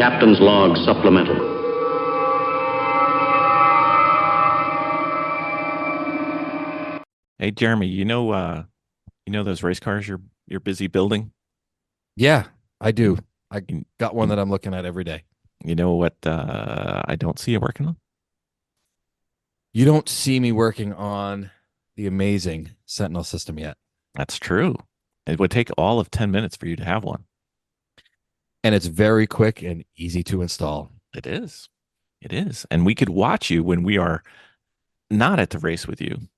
Captain's Log Supplemental. Hey Jeremy, you know those race cars you're busy building? Yeah, I do. I You, got one that I'm looking at every day. you know what I don't see you working on? You don't see me working on the amazing Sentinel system yet. That's true. It would take all of 10 minutes for you to have one. And it's very quick and easy to install. It is. It is. And we could watch you when we are not at the race with you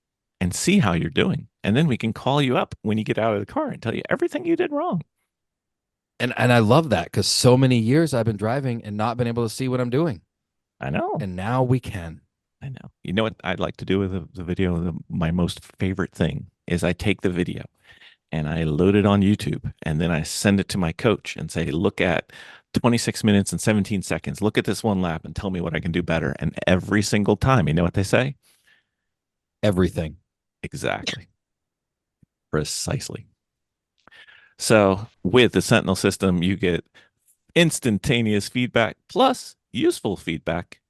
and see how you're doing. And then we can call you up when you get out of the car and tell you everything you did wrong. And I love that because so many years I've been driving and not been able to see what I'm doing. I know. And now we can. I know. You know what I'd like to do with the video? My most favorite thing is I take the video and I load it on YouTube and then I send it to my coach and say, look at 26 minutes and 17 seconds. Look at this one lap and tell me what I can do better. And every single time, you know what they say? Everything. Exactly. Precisely. So with the Sentinel system, you get instantaneous feedback plus useful feedback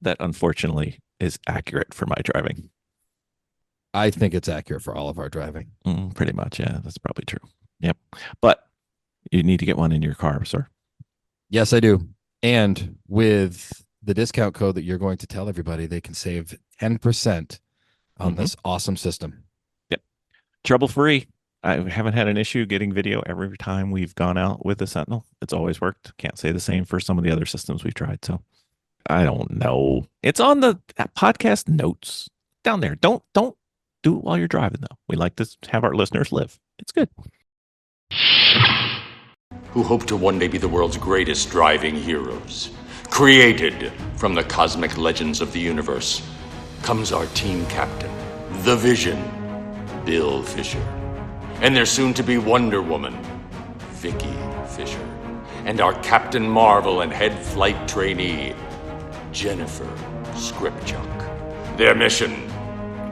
that unfortunately is accurate for my driving. I think it's accurate for all of our driving. Pretty much. Yeah, that's probably true. Yep. But you need to get one in your car, sir. Yes, I do. And with the discount code that you're going to tell everybody, they can save 10% on this awesome system. Yep. Trouble-free. I haven't had an issue getting video every time we've gone out with the Sentinel. It's always worked. Can't say the same for some of the other systems we've tried. So I don't know. It's on the podcast notes down there. Don't do it while you're driving, though. We like to have our listeners live. It's good. Who hope to one day be the world's greatest driving heroes. Created from the cosmic legends of the universe, comes our team captain, the Vision, Bill Fisher. And their soon-to-be Wonder Woman, Vicki Fisher. And our Captain Marvel and head flight trainee, Jennifer Scripchuk. Their mission,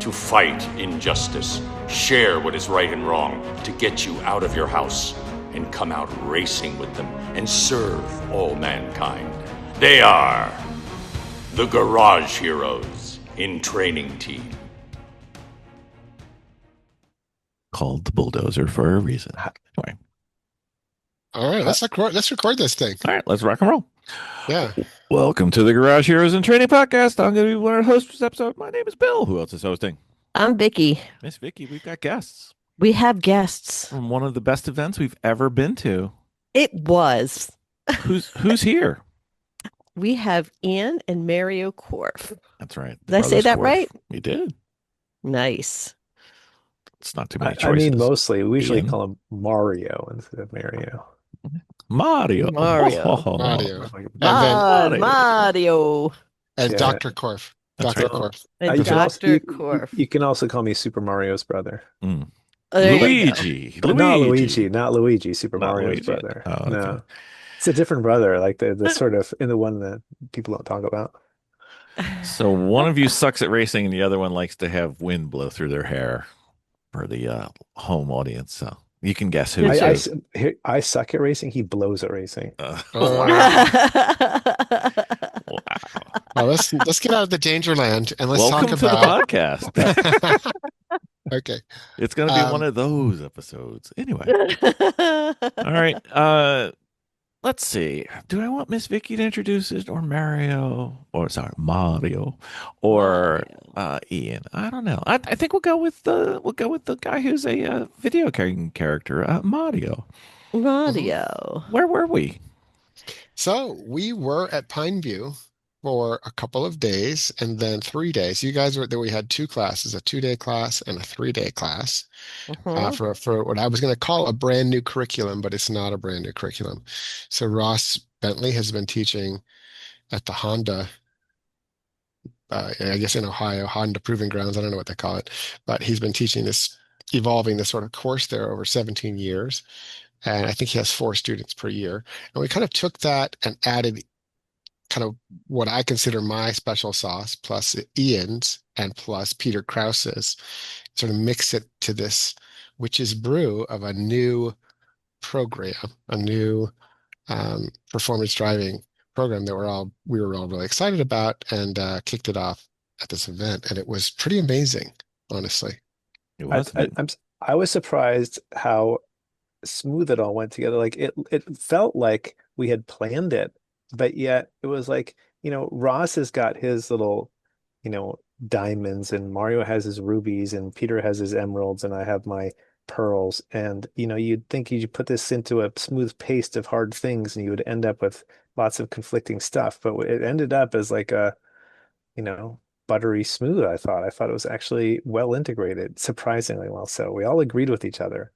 to fight injustice, share what is right and wrong, to get you out of your house and come out racing with them and serve all mankind. They are the Garage Heroes in Training Team. Called the bulldozer for a reason. Anyway. All right, let's record this thing. All right, let's rock and roll. Yeah. Welcome to the Garage Heroes and Training Podcast. I'm going to be one of the hosts for this episode. My name is Bill. Who else is hosting? I'm Vicki. Miss Vicki, we've got guests We have guests. from one of the best events we've ever been to. It was. Who's here? We have Ian and Mario Korf. That's right. Did I say that Korf. right? You did. Nice. It's not too many I choices. mean, mostly. We usually Ian? call him Mario instead of Mario. Mario. Mario. Oh. Mario. Mario. And Yeah. Dr. Korf. That's Dr. right. Korf. And you can also- Dr. you- Korf. You can also call me Super Mario's brother. Mm. Oh, there you go. Luigi. But not Luigi, not Luigi, Super Not Mario's Luigi. brother. Oh, okay. No. It's a different brother, like the sort of in the one that people don't talk about. So one of you sucks at racing and the other one likes to have wind blow through their hair for the home audience. So you can guess who. I suck at racing. He blows at racing. Oh, Wow. Well, let's get out of the danger land and let's Welcome talk to about. the podcast. Okay. It's going to be one of those episodes. Anyway. All right. Let's see. Do I want Miss Vicki to introduce it or Mario? Or sorry, Mario or Ian? I don't know. I think we'll go with the guy who's a video game character, Mario. Mario. Where were we? So we were at Pineview for a couple of days and then 3 days. You guys were there. We had two classes, a 2-day class and a 3-day class for what I was going to call a brand new curriculum, but it's not a brand new curriculum. So Ross Bentley has been teaching at the Honda, I guess in Ohio, Honda Proving Grounds. I don't know what they call it, but he's been teaching this, evolving this sort of course there over 17 years. And I think he has 4 students per year. And we kind of took that and added kind of what I consider my special sauce, plus Ian's and plus Peter Krause's, sort of mix it to this witch's brew of a new program, a new performance driving program that we were all really excited about, and kicked it off at this event, and it was pretty amazing, honestly. It I, wasn't I it? I'm I was surprised how smooth it all went together. Like it felt like we had planned it, but yet it was like, Ross has got his little, diamonds, and Mario has his rubies, and Peter has his emeralds, and I have my pearls. And you'd think you'd put this into a smooth paste of hard things and you would end up with lots of conflicting stuff. But it ended up as like a, you know, buttery smooth, I thought. I thought it was actually well integrated, surprisingly well. So we all agreed with each other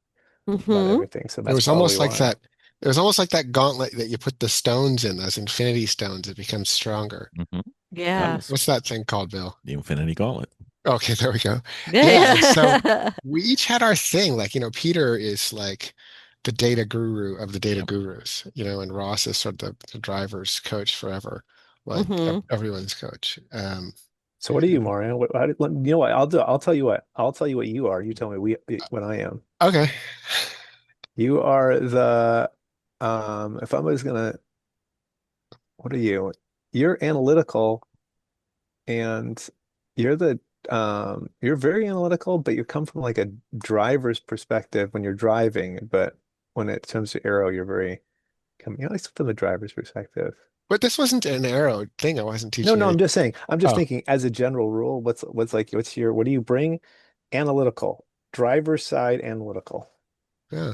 about Hmm. everything. So It that's was all we almost like wanted. that. It was almost like that gauntlet that you put the stones in, those infinity stones, it becomes stronger. Hmm. That Yeah. was What's that thing called, Bill? the Infinity Gauntlet. Okay, there we go. Yeah, and so Yeah. we each had our thing. Like, Peter is like the data guru of the data Yep. gurus, and Ross is sort of the driver's coach forever, like Hmm. everyone's coach. So what are you, Mario? You know what? I'll tell you what. I'll tell you what you are. You tell me what I am. Okay. You are the if I was gonna, what are you? You're analytical, and you're very analytical, but you come from like a driver's perspective when you're driving, but when it comes to aero, you're very coming at least from the driver's perspective. But this wasn't an arrow thing. I wasn't No, teaching no, any. I'm just saying, I'm just Oh, thinking as a general rule, what do you bring? Analytical, driver's side analytical, yeah.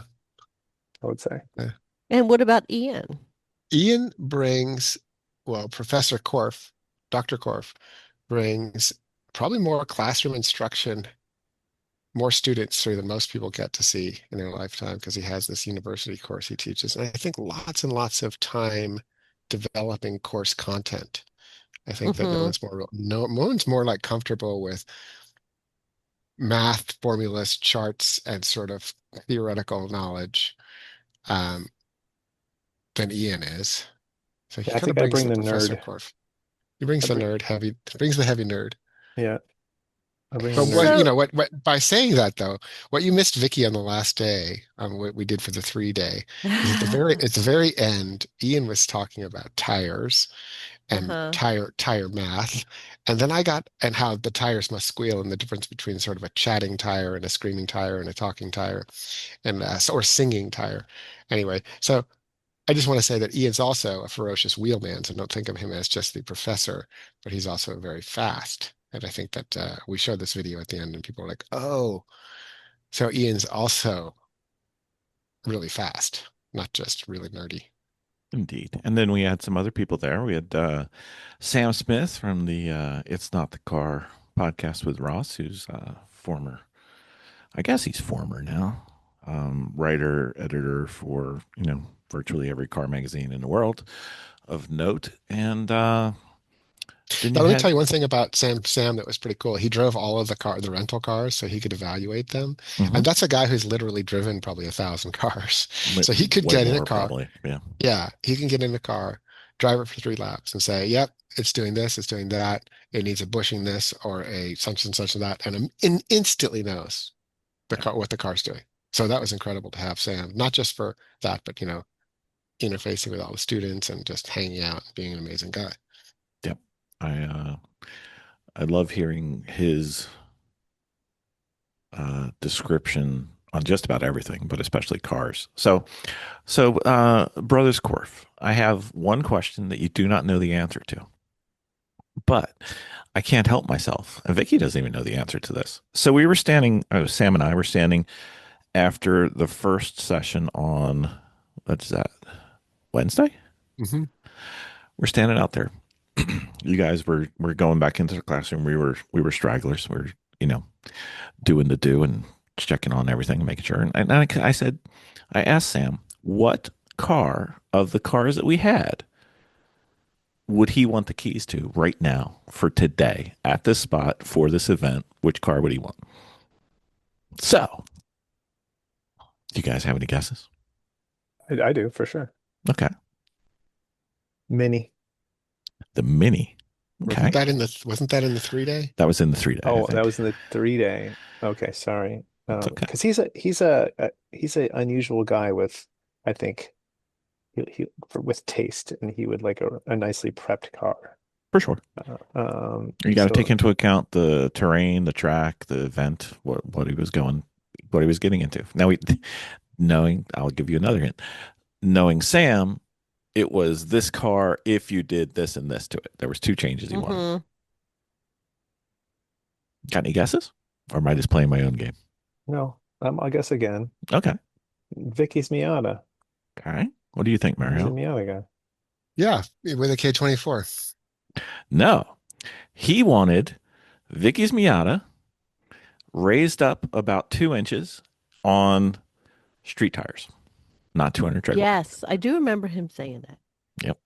I would say. Yeah. And what about Ian? Ian brings, well, Professor Korf, Dr. Korf brings probably more classroom instruction, more students through than most people get to see in their lifetime because he has this university course he teaches. And I think lots and lots of time developing course content. I think that Hmm. no one's more like comfortable with math formulas, charts, and sort of theoretical knowledge um, than Ian is. So he Yeah, I kind of think I brings bring the the Professor nerd. Korf. He brings I the bring, nerd heavy, brings the heavy nerd. yeah, I bring the But nerd. So, what by saying that though, what you missed Vicky on the last day, what we did for the 3 day, is at the very end, Ian was talking about tires and uh-huh. tire math. And then and how the tires must squeal and the difference between sort of a chatting tire and a screaming tire and a talking tire and or singing tire. Anyway, so I just want to say that Ian's also a ferocious wheelman, so don't think of him as just the professor, but he's also very fast. And I think that we showed this video at the end, and people were like, "Oh, so Ian's also really fast, not just really nerdy." Indeed. And then we had some other people there. We had Sam Smith from the It's Not the Car podcast with Ross, who's former, I guess he's former now, writer, editor for, virtually every car magazine in the world of note. And then Now, you let me had tell you one thing about Sam that was pretty cool. He drove all of the rental cars, so he could evaluate them. mhm, And that's a guy who's literally driven probably 1,000 cars. So he could way get in a more car. probably. Yeah. Yeah, he can get in a car, drive it for 3 laps, and say, "Yep, it's doing this, it's doing that. It needs a bushing this or a such and such and that," and instantly knows Yeah. what the car's doing. So that was incredible to have Sam, not just for that, but interfacing with all the students and just hanging out, and being an amazing guy. Yep. I love hearing his description on just about everything, but especially cars. So, Brothers Korf, I have one question that you do not know the answer to, but I can't help myself. And Vicky doesn't even know the answer to this. So we were standing, Sam and I were standing after the first session on, what's that, Wednesday? Hmm. We're standing out there. You guys were going back into the classroom. We were stragglers. We were, doing the do and checking on everything and making sure. And I said, I asked Sam, what car of the cars that we had would he want the keys to right now for today at this spot for this event? Which car would he want? So, do you guys have any guesses? I do for sure. Okay. Mini. The Mini. Wasn't Okay. that in the 3 day? That was in the 3 day, I Oh, that think. was in the 3 day. Okay, sorry. That's okay. Because he's a unusual guy with, I think, with taste, and he would like a nicely prepped car. For sure. You got to take So into account the terrain, the track, the event, what he was going, what he was getting into. Now, knowing, I'll give you another hint. Knowing Sam, it was this car if you did this and this to it. There was two changes he wanted. Mhm. Got any guesses? Or am I just playing my own game? no, I guess again, Okay. Vicky's Miata. All right. What do you think, He's a Mario? Miata guy. Yeah, with a K24. No. He wanted Vicky's Miata raised up about 2 inches on street tires, not 200 tread. Yes, I do remember him saying that. Yep.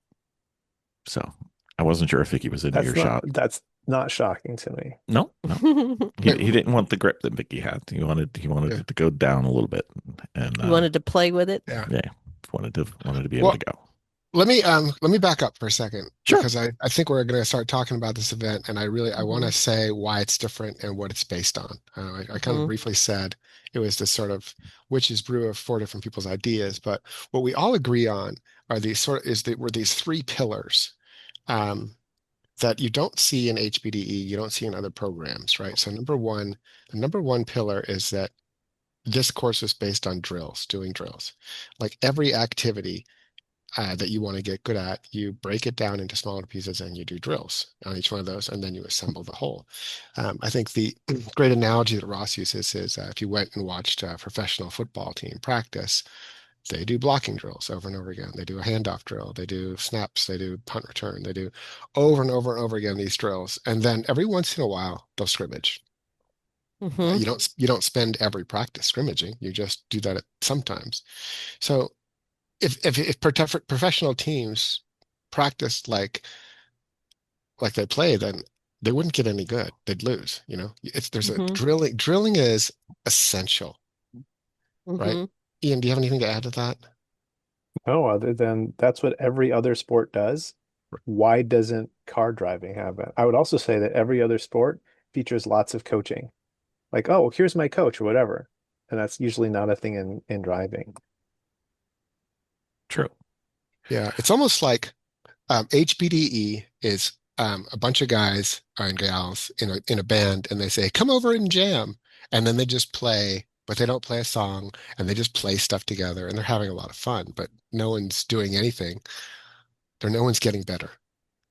So I wasn't sure if Vicky was in earshot. That's not shocking to me. No, no. He didn't want the grip that Vicky had. He wanted Yeah. it to go down a little bit, and You wanted to play with it? Yeah. yeah, wanted to be able to go. Let me back up for a second, Sure. because I think we're going to start talking about this event, and I want to say why it's different and what it's based on. I kind of briefly said it was this sort of witch's brew of 4 different people's ideas, but what we all agree on are were these 3 pillars that you don't see in HBDE, you don't see in other programs, right? So the number one pillar is that this course was based on doing drills. Like every activity that you want to get good at, you break it down into smaller pieces and you do drills on each one of those, and then you assemble the whole. I think the great analogy that Ross uses is if you went and watched a professional football team practice, they do blocking drills over and over again. They do a handoff drill. They do snaps. They do punt return. They do over and over and over again these drills. And then every once in a while, they'll scrimmage. You don't spend every practice scrimmaging. You just do that sometimes. So if professional teams practiced like they play, then they wouldn't get any good. They'd lose. There's a drilling is essential, right? Ian, do you have anything to add to that? No, other than that's what every other sport does. Why doesn't car driving have it? I would also say that every other sport features lots of coaching. Like, oh, here's my coach or whatever. And that's usually not a thing in driving. True. Yeah, it's almost like HBDE is a bunch of guys and gals in a band, and they say, "Come over and jam," and then they just play, but they don't play a song, and they just play stuff together, and they're having a lot of fun, but no one's doing anything. No one's getting better.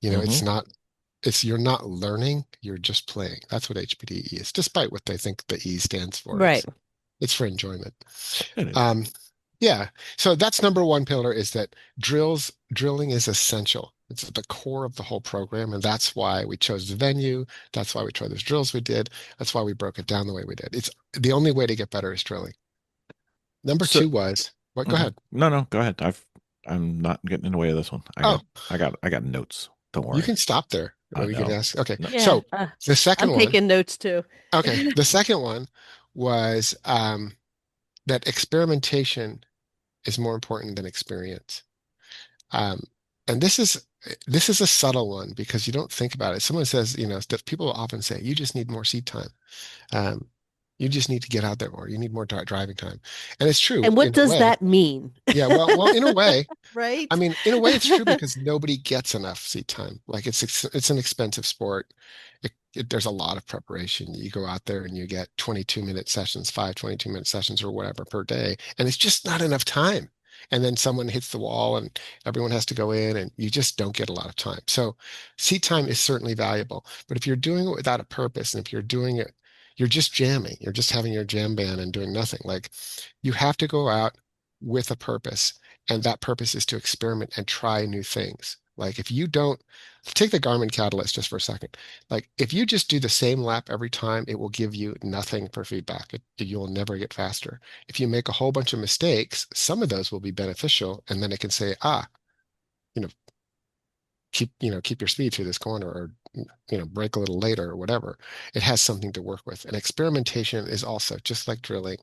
You're not learning, you're just playing. That's what HBDE is, despite what they think the E stands for. Right. It's for enjoyment. It is. Yeah. So that's number one pillar, is that drilling is essential. It's at the core of the whole program. And that's why we chose the venue. That's why we tried those drills we did. That's why we broke it down the way we did. It's the only way to get better is drilling. Number two was what? Go ahead. No, go ahead. I'm not getting in the way of this one. I got notes. Don't worry. You can stop there. I We can know. ask. Okay. Yeah, So the second I'm one. taking notes too. Okay. The second one was that experimentation is more important than experience. And this is a subtle one because you don't think about it. Someone says, that people often say, you just need more seat time. You just need to get out there more. You need more driving time. And it's true. And what does that mean? Yeah, well, in a way, right? I mean, in a way, it's true because nobody gets enough seat time. Like it's an expensive sport. There's a lot of preparation. You go out there and you get 22-minute sessions, 22-minute sessions or whatever per day, and it's just not enough time. And then someone hits the wall and everyone has to go in and you just don't get a lot of time. So seat time is certainly valuable. But if you're doing it without a purpose, and if you're doing it, you're just jamming, you're just having your jam band and doing nothing. Like you have to go out with a purpose. And that purpose is to experiment and try new things. Like if you don't take the Garmin Catalyst just for a second, like if you just do the same lap every time, it will give you nothing for feedback. You'll never get faster. If you make a whole bunch of mistakes, some of those will be beneficial. And then it can say, keep your speed through this corner, or, brake a little later or whatever. It has something to work with. And experimentation is also just like drilling.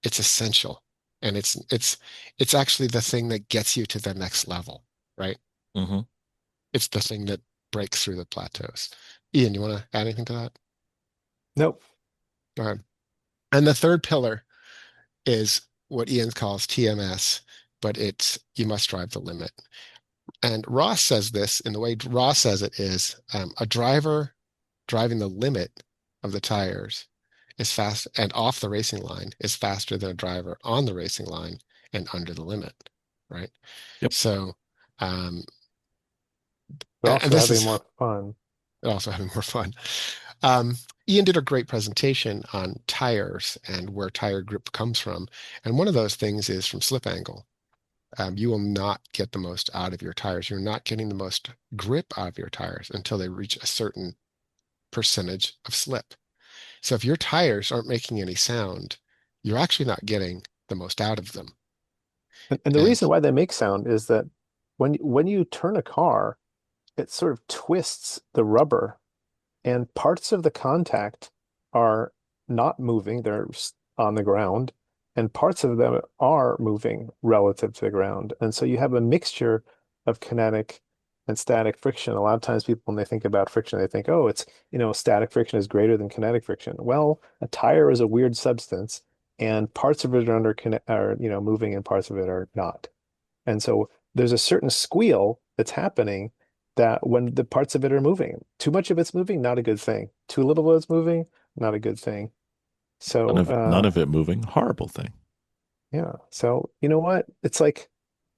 It's essential. And it's actually the thing that gets you to the next level, right? Mm-hmm. It's the thing that breaks through the plateaus. Ian, you want to add anything to that? Nope. Go ahead. And the third pillar is what Ian calls TMS, but you must drive the limit. And Ross says this, and the way Ross says it is a driver driving the limit of the tires is fast and off the racing line is faster than a driver on the racing line and under the limit, right? Yep. So, um, But and also this having is more fun. also having more fun. Um, Ian did a great presentation on tires and where tire grip comes from. And one of those things is from slip angle. You will not get the most out of your tires. You're not getting the most grip out of your tires until they reach a certain percentage of slip. So if your tires aren't making any sound, you're actually not getting the most out of them. And the And reason why they make sound is that when you turn a car, it sort of twists the rubber, and parts of the contact are not moving, they're on the ground, and parts of them are moving relative to the ground. And so you have a mixture of kinetic and static friction. A lot of times people, when they think about friction, they think, oh, it's, static friction is greater than kinetic friction. Well, a tire is a weird substance, and parts of it are moving and parts of it are not. And so there's a certain squeal that's happening that when the parts of it are moving, too much of it's moving, not a good thing. Too little of it's moving, not a good thing. None So, of none of it moving, horrible thing. yeah. So, you know what? It's like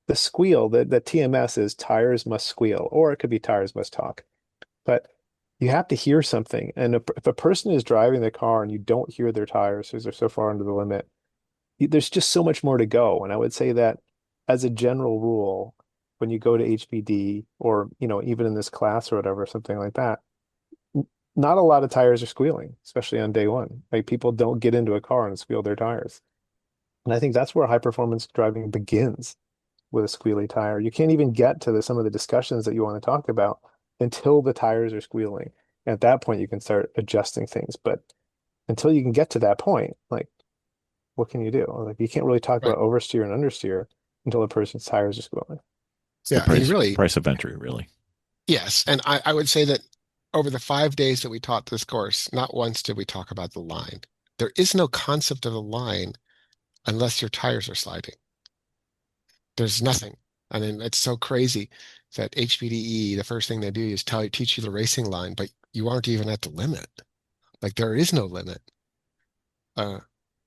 the squeal, the TMS is tires must squeal, or it could be tires must talk. But you have to hear something. And if a person is driving the car and you don't hear their tires because they're so far under the limit, there's just so much more to go. And I would say that as a general rule, when you go to HPD or, even in this class or whatever, something like that, not a lot of tires are squealing, especially on day one. Like people don't get into a car and squeal their tires. And I think that's where high performance driving begins with a squealy tire. You can't even get to some of the discussions that you want to talk about until the tires are squealing. And at that point, you can start adjusting things. But until you can get to that point, like what can you do? Like you can't really talk right. about oversteer and understeer until a person's tires are squealing. It's the Yeah, and really, price of entry, really. yes. And I would say that over the 5 days that we taught this course, not once did we talk about the line. There is no concept of a line unless your tires are sliding. There's nothing. I mean, it's so crazy that HPDE, the first thing they do is teach you the racing line, but you aren't even at the limit. Like there is no limit. Uh,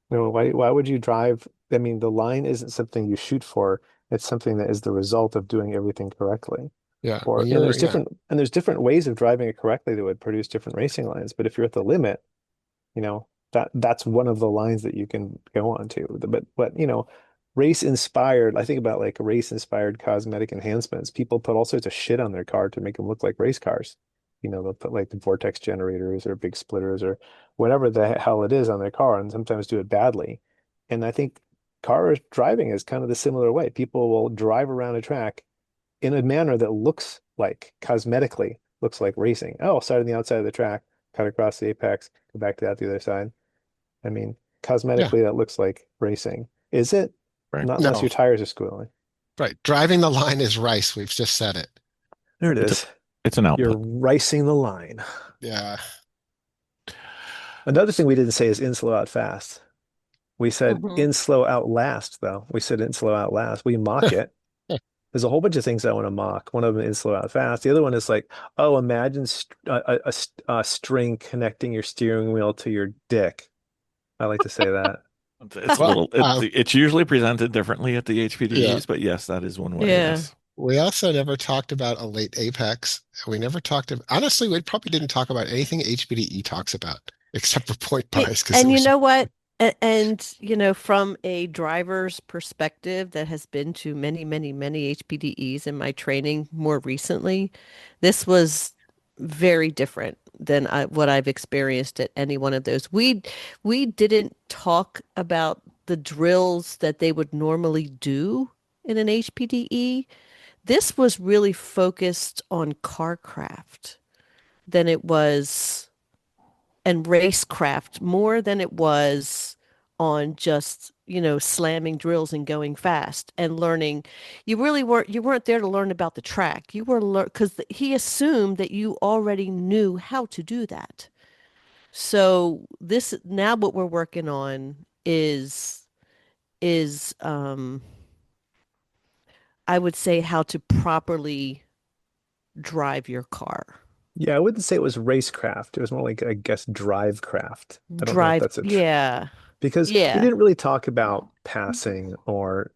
Why would you drive? I mean, the line isn't something you shoot for. It's something that is the result of doing everything correctly. yeah, Or, when you're, yeah, there's different ways of driving it correctly that would produce different racing lines. But if you're at the limit, that's one of the lines that you can go on to. But race inspired, I think about like race inspired cosmetic enhancements. People put all sorts of shit on their car to make them look like race cars. They'll put like the vortex generators or big splitters or whatever the hell it is on their car and sometimes do it badly. And I think car driving is kind of the similar way. People will drive around a track in a manner that looks like cosmetically looks like racing. Oh, start on the outside of the track, cut across the apex, go back to the other side. I mean, yeah, cosmetically, that looks like racing. Is it? Right. Not unless no, your tires are squealing. right. Driving the line is rice. We've just said it. There it It's a, is. it's an You're output. ricing the line. Yeah. Another thing we didn't say is in slow out fast. We said Hmm. in slow out last, though. We said in slow out last. We mock it. There's a whole bunch of things I want to mock. One of them is slow out fast. The other one is like, oh, imagine a string connecting your steering wheel to your dick. I like to say that. It's a Well, little. It's usually presented differently at the yeah. HPDEs, but yes, that is one way. Yeah. Yes. We also never talked about a late apex. We never honestly, we probably didn't talk about anything HBDE talks about except for point buys because it And you was, know what? From a driver's perspective that has been to many, many, many HPDEs in my training more recently, this was very different than what I've experienced at any one of those. We didn't talk about the drills that they would normally do in an HPDE. This was really focused on carcraft than it was and racecraft more than it was on just, slamming drills and going fast and learning. You weren't there to learn about the track. You were because he assumed that you already knew how to do that. So this now what we're working on is I would say how to properly drive your car. Yeah, I wouldn't say it was racecraft. It was more like, I guess, drivecraft. I don't know if Drive, that's a tr yeah, because we yeah. didn't really talk about passing or,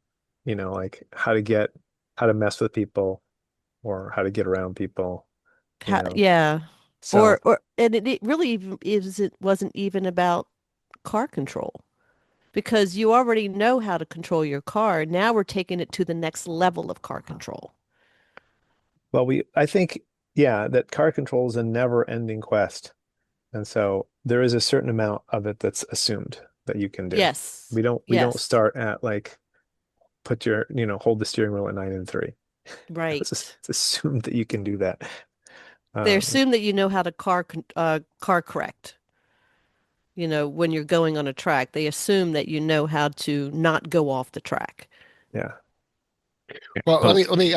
like how to mess with people or how to get around people, you know. Yeah. So, And it really even is it wasn't even about car control because you already know how to control your car. Now we're taking it to the next level of car control. well, I think, yeah, that car control is a never-ending quest. And so there is a certain amount of it that's assumed that you can do. Yes. We don't Yes. start at like hold the steering wheel at 9 and 3. Right. It's assumed that you can do that. They Um, assume that you know how to car correct. When you're going on a track, they assume that you know how to not go off the track. yeah. Well, let So, me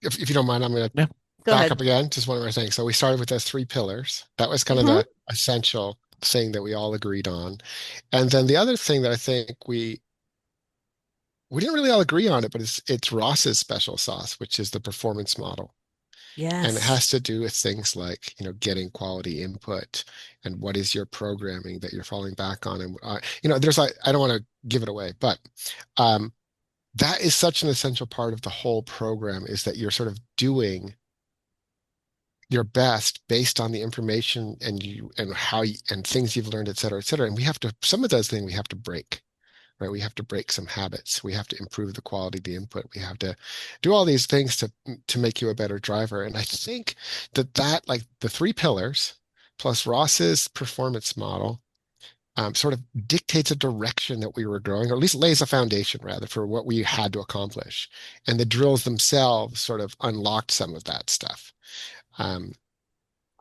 if you don't mind, I'm going to yeah. Go back ahead. up again. Just one more thing. So we started with those three pillars. That was kind of Hmm. the essential thing that we all agreed on. And then the other thing that I think we didn't really all agree on it, but it's Ross's special sauce, which is the performance model. And it Yes. has to do with things like, getting quality input and what is your programming that you're falling back on. And, there's like, I don't want to give it away, but um, that is such an essential part of the whole program is that you're sort of doing your best based on the information and how you, and things you've learned, et cetera, et cetera. And we have to, some of those things we have to break, right? We have to break some habits. We have to improve the quality of the input. We have to do all these things to make you a better driver. And I think that like the three pillars plus Ross's performance model sort of dictates a direction that we were growing, or at least lays a foundation rather for what we had to accomplish. And the drills themselves sort of unlocked some of that stuff. Um,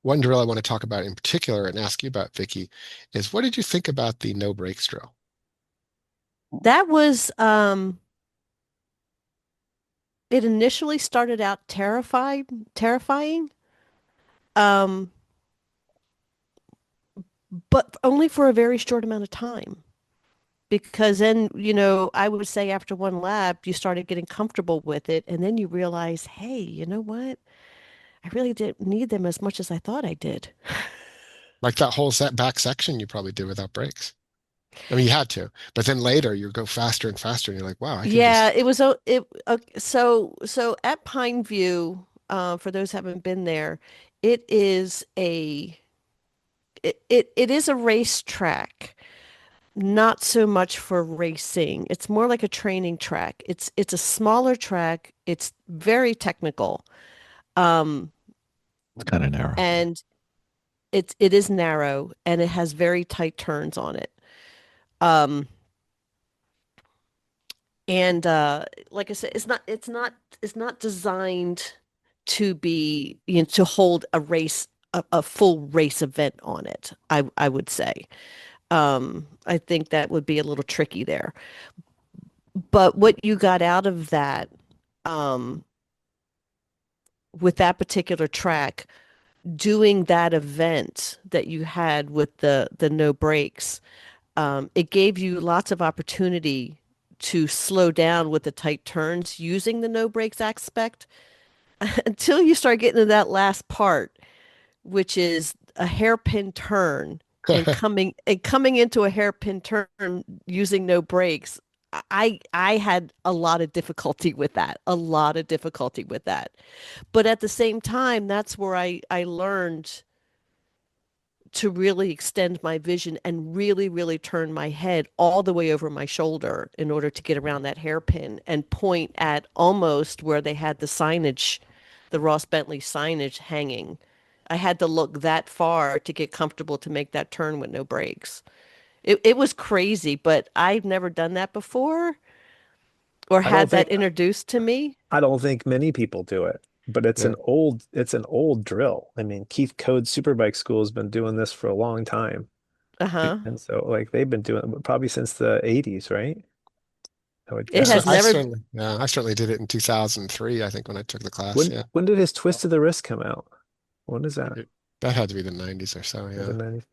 One drill I want to talk about in particular and ask you about, Vicki, is what did you think about the no brakes drill? That was it initially started out terrifying. Um, but only for a very short amount of time. Because then, I would say after one lap, you started getting comfortable with it, and then you realize, hey, you know what? I really didn't need them as much as I thought I did. Like that whole set back section you probably did without brakes. I mean, you had to, but then later you go faster and faster, and you're like, wow, I can Yeah, just. it was so at Pine View, for those who haven't been there, it is it is a racetrack, not so much for racing. It's more like a training track. It's a smaller track. It's very technical. Um, It's kind of narrow. and it is narrow and it has very tight turns on it. Um, and like I said, it's not designed to be, to hold a full race event on it. I would say. I think that would be a little tricky there. But what you got out of that, um, with that particular track, doing that event that you had with the no breaks, it gave you lots of opportunity to slow down with the tight turns using the no brakes aspect until you start getting to that last part, which is a hairpin turn and coming into a hairpin turn using no brakes. I had a lot of difficulty with that, a lot of difficulty with that. But at the same time, that's where I learned to really extend my vision and really, really turn my head all the way over my shoulder in order to get around that hairpin and point at almost where they had the signage, the Ross Bentley signage hanging. I had to look that far to get comfortable to make that turn with no brakes. It was crazy, but I've never done that before or I don't had that think introduced to me. I don't think many people do it, but Yeah. it's an old drill. I mean, Keith Code's Superbike School has been doing this for a long time. Uh-huh. And so like they've been doing it probably since the 80s, right? I would It has guess. never, I certainly did it in 2003, I think, when I took the class. When Yeah. when did his Twist of the Wrist come out? When is that? That had to be the 90s or so. Was it Yeah. 90s?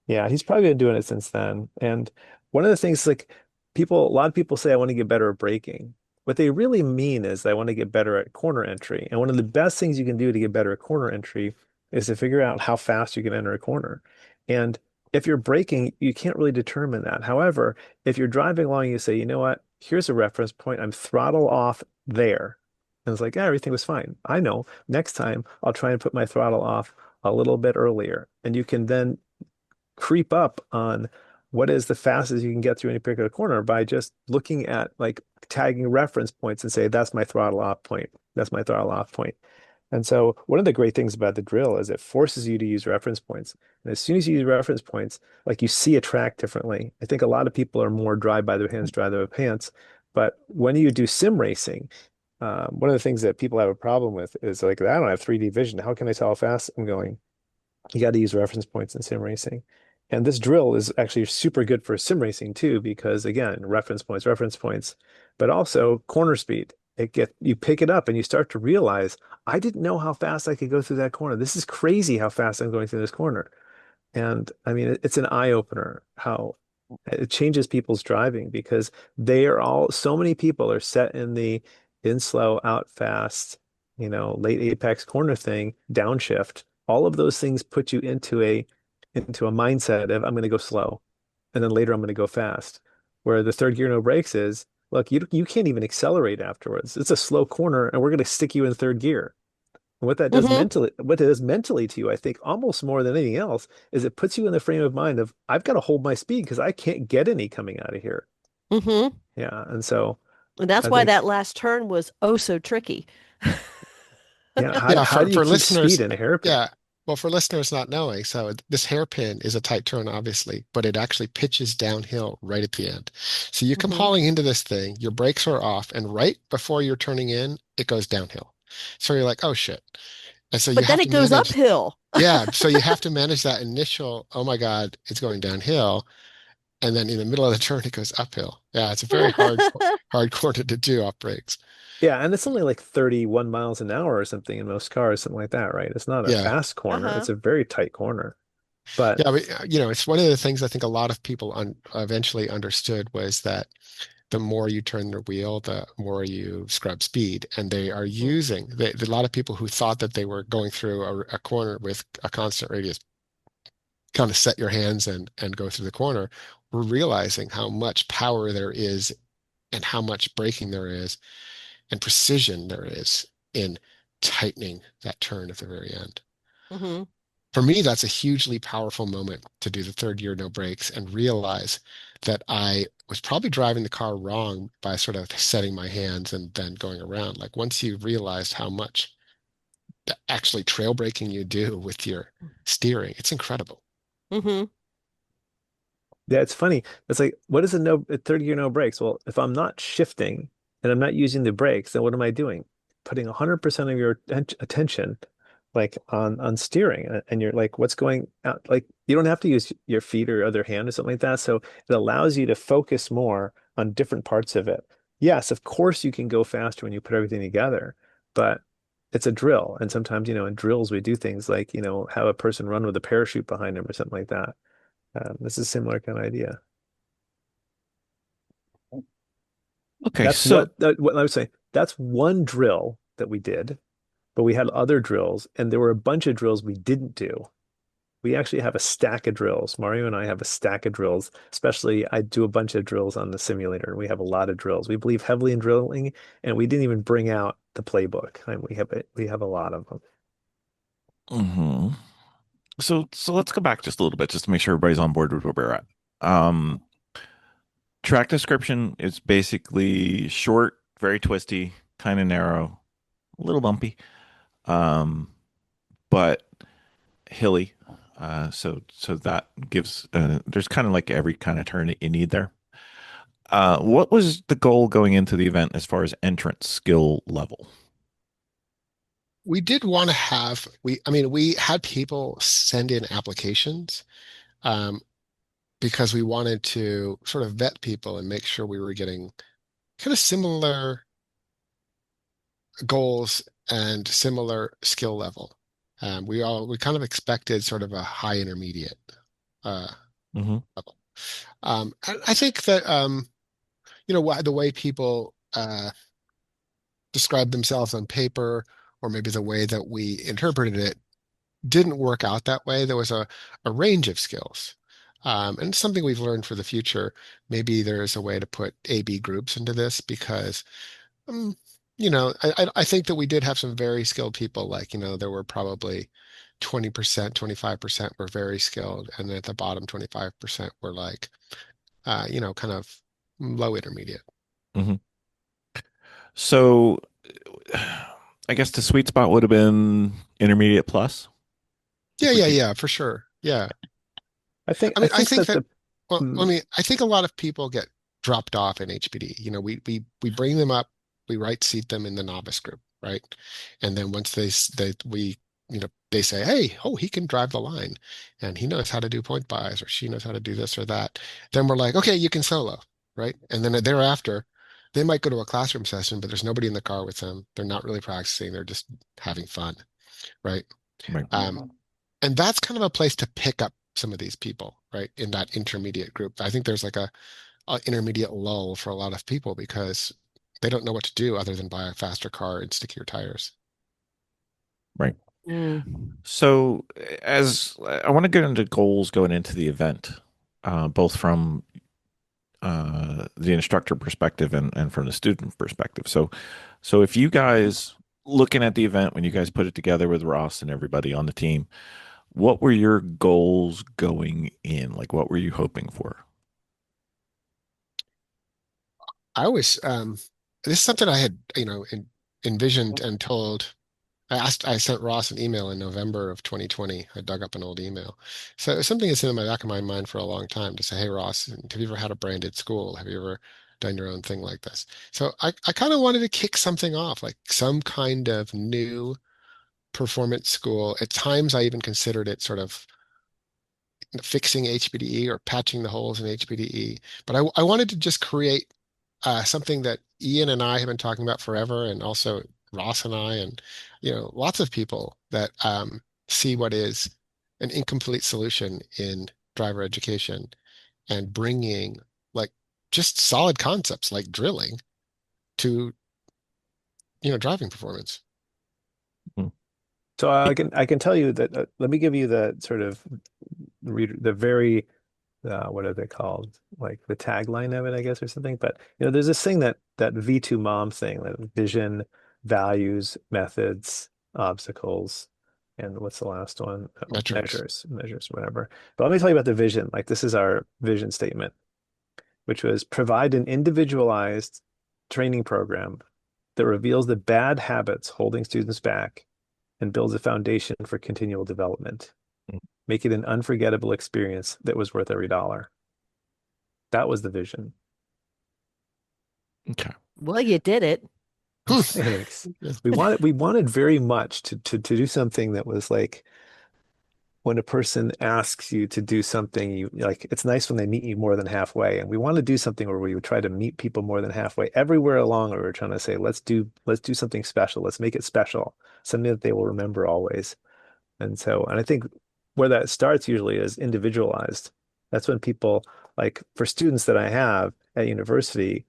Yeah, he's probably been doing it since then. And one of the things like a lot of people say I want to get better at braking. What they really mean is I want to get better at corner entry. And one of the best things you can do to get better at corner entry is to figure out how fast you can enter a corner. And if you're braking, you can't really determine that. However, if you're driving along, you say, you know what? Here's a reference point. I'm throttle off there. And it's like, yeah, everything was fine. I know. Next time, I'll try and put my throttle off a little bit earlier. And you can then creep up on what is the fastest you can get through any particular corner by just looking at like tagging reference points and say, that's my throttle off point. That's my throttle off point. And so one of the great things about the drill is it forces you to use reference points. And as soon as you use reference points, like you see a track differently. I think a lot of people are more drive by their hands, drive their pants. But when you do sim racing, one of the things that people have a problem with is like, I don't have 3D vision. How can I tell how fast I'm going? You got to use reference points in sim racing. And this drill is actually super good for sim racing too, because again, reference points, but also corner speed. You pick it up and you start to realize, I didn't know how fast I could go through that corner. This is crazy how fast I'm going through this corner. And I mean, it's an eye opener how it changes people's driving because so many people are set in the in slow, out fast, late apex corner thing, downshift. All of those things put you into a mindset of I'm going to go slow, and then later I'm going to go fast. Where the third gear no brakes is, look, you can't even accelerate afterwards. It's a slow corner, and we're going to stick you in third gear. And Hmm. what it does mentally to you, I think, almost more than anything else, is it puts you in the frame of mind of I've got to hold my speed because I can't get any coming out of here. Hmm. Yeah, and so And that's I why think, that last turn was oh so tricky. yeah, Yeah, how do you for keep listeners, speed in a hairpin? yeah. Well, for listeners not knowing, so this hairpin is a tight turn, obviously, but it actually pitches downhill right at the end. So you come Hmm. hauling into this thing, your brakes are off, and right before you're turning in, it goes downhill. So you're like, oh shit. And so you But then have it to goes manage, uphill. yeah, so you have to manage that initial, oh my God, it's going downhill. And then in the middle of the turn, it goes uphill. Yeah, it's a very hard corner to do off brakes. Yeah, and it's only like 31 miles an hour or something in most cars, something like that, right? It's not a Yeah. fast corner. Uh-huh. It's a very tight corner. But Yeah, but it's one of the things I think a lot of people eventually understood was that the more you turn the wheel, the more you scrub speed. And they are a lot of people who thought that they were going through a corner with a constant radius, kind of set your hands and go through the corner, were realizing how much power there is and how much braking there is and precision there is in tightening that turn at the very end. Hmm. For me, that's a hugely powerful moment to do the third gear no brakes and realize that I was probably driving the car wrong by sort of setting my hands and then going around. Like once you realized how much actually trail braking you do with your steering, it's incredible. Hmm. yeah, it's funny. It's like, what is a third gear no brakes? Well, if I'm not shifting and I'm not using the brakes, then what am I doing? Putting 100% of your attention like on steering and you're like what's going out like you don't have to use your feet or other hand or something like that. So it allows you to focus more on different parts of it. Yes, of course you can go faster when you put everything together, but it's a drill. And sometimes, in drills we do things like, have a person run with a parachute behind them or something like that. This is a similar kind of idea. Okay, That's so what I would say. That's one drill that we did, but we had other drills, and there were a bunch of drills we didn't do. We actually have a stack of drills. Mario and I have a stack of drills. Especially, I do a bunch of drills on the simulator. We have a lot of drills. We believe heavily in drilling, and we didn't even bring out the playbook. And we have a lot of them. mhm. So let's go back just a little bit just to make sure everybody's on board with where we're at. Um, Track description is basically short, very twisty, kind of narrow, a little bumpy, um, but hilly. So that gives there's kind of like every kind of turn that you need there. What was the goal going into the event as far as entrance skill level? We did want to I mean, we had people send in applications, um, because we wanted to sort of vet people and make sure we were getting kind of similar goals and similar skill level. We kind of expected sort of a high intermediate uh, Hmm. level. And I think that the way people described themselves on paper, or maybe the way that we interpreted it didn't work out that way. There was a range of skills. And it's something we've learned for the future. Maybe there is a way to put A/B groups into this because, um, I think that we did have some very skilled people. Like, there were probably 20%, 25% were very skilled. And then at the bottom, 25% were like, kind of low intermediate. Hmm. So I guess the sweet spot would have been intermediate plus. Yeah, If we yeah, could, yeah, for sure. Yeah. I think I I mean, I think think that that, the well, mm, I think a lot of people get dropped off in HPD. We bring them up, we right seat them in the novice group, right? And then once they say, hey, oh, he can drive the line and he knows how to do point buys or she knows how to do this or that. Then we're like, okay, you can solo, right? And then thereafter, they might go to a classroom session, but there's nobody in the car with them. They're not really practicing. They're just having fun, right? right. Um, and that's kind of a place to pick up some of these people, right? In that intermediate group. I think there's like a intermediate lull for a lot of people because they don't know what to do other than buy a faster car and stickier tires. Right. Mm. So, as I want to get into goals going into the event, both from the instructor perspective and from the student perspective. So if you guys looking at the event when you guys put it together with Ross and everybody on the team, what were your goals going in? Like, what were you hoping for? I was, this is something I had, envisioned and told. I sent Ross an email in November of 2020. I dug up an old email. So it's something that's in the back of my mind for a long time to say, hey, Ross, have you ever had a branded school? Have you ever done your own thing like this? So I kind of wanted to kick something off, like some kind of new performance school. At times, I even considered it sort of fixing HPDE or patching the holes in HPDE. But I wanted to just create something that Ian and I have been talking about forever, and also Ross and I, and lots of people that see what is an incomplete solution in driver education and bringing like just solid concepts like drilling to driving performance. Hmm. so I can tell you that let me give you the sort of the very what are they called? Like the tagline of it, I guess, or something. But there's this thing that V2 mom thing, like vision, values, methods, obstacles, and what's the last one? Oh, Metrics. measures, whatever. But let me tell you about the vision. Like this is our vision statement, which was provide an individualized training program that reveals the bad habits holding students back and builds a foundation for continual development. Make it an unforgettable experience that was worth every dollar. That was the vision. Okay. Well, you did it. Oh, thanks. We wanted very much to do something that was like when a person asks you to do something, you like it's nice when they meet you more than halfway. And we want to do something where we would try to meet people more than halfway. Everywhere along, we were trying to say, let's do something special. Let's make it special, something that they will remember always. And I think where that starts usually is individualized. That's when people, like for students that I have at university,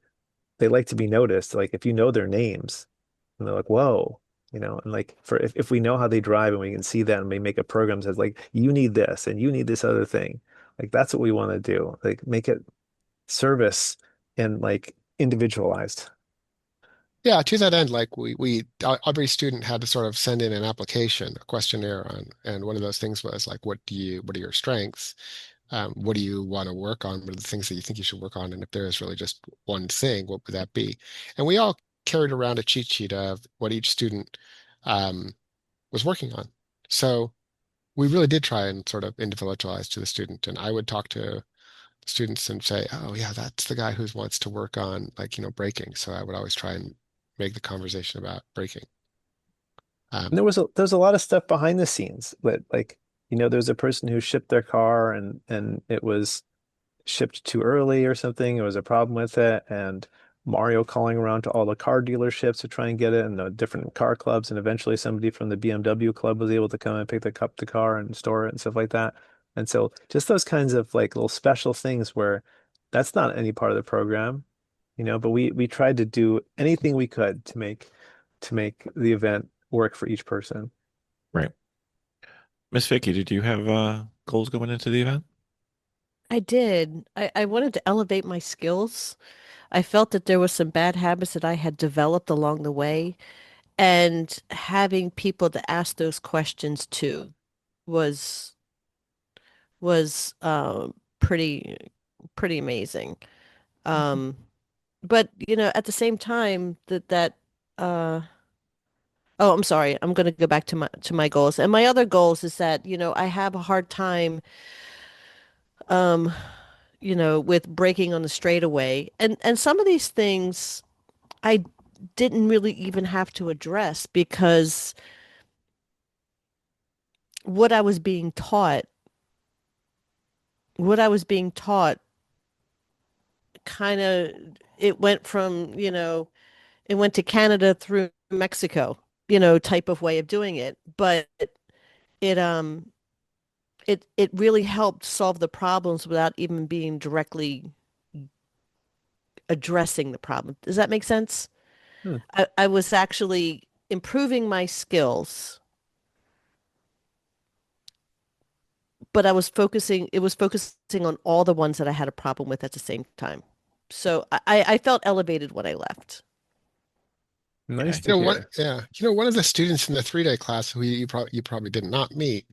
they like to be noticed. Like if you know their names and they're like, whoa, and like for if we know how they drive and we can see that and we make a program that says like, you need this and you need this other thing. Like that's what we want to do. Like make it service and like individualized. Yeah, to that end, like every student had to sort of send in an application, a questionnaire on, and one of those things was like, what are your strengths? What do you want to work on? What are the things that you think you should work on? And if there is really just one thing, what would that be? And we all carried around a cheat sheet of what each student um, was working on. So we really did try and sort of individualize to the student. And I would talk to students and say, oh yeah, that's the guy who wants to work on like, braking. So I would always try and make the conversation about braking. And Um, there was a lot of stuff behind the scenes, but like, there's a person who shipped their car and it was shipped too early or something. There was a problem with it, and Mario calling around to all the car dealerships to try and get it, and the different car clubs, and eventually somebody from the BMW club was able to come and pick up the car and store it and stuff like that. And so just those kinds of like little special things where that's not any part of the program, but we tried to do anything we could to make to make the event work for each person. Right. Miss Vicky, did you have goals going into the event? I did. I wanted to elevate my skills. I felt that there was some bad habits that I had developed along the way, and having people to ask those questions to was was pretty amazing. Um, but at the same time that uh oh, I'm sorry. I'm going to go back to my goals. And my other goals is that, I have a hard time um with breaking on the straightaway. And some of these things I didn't really even have to address because what I was being taught, what I was being taught kind of it went from, it went to Canada through Mexico, type of way of doing it. But it it really helped solve the problems without even being directly addressing the problem. Does that make sense? Hmm. I was actually improving my skills, but it was focusing on all the ones that I had a problem with at the same time. So I felt elevated when I left. Nice Okay. to hear. One of the students in the 3-day class who you probably did not meet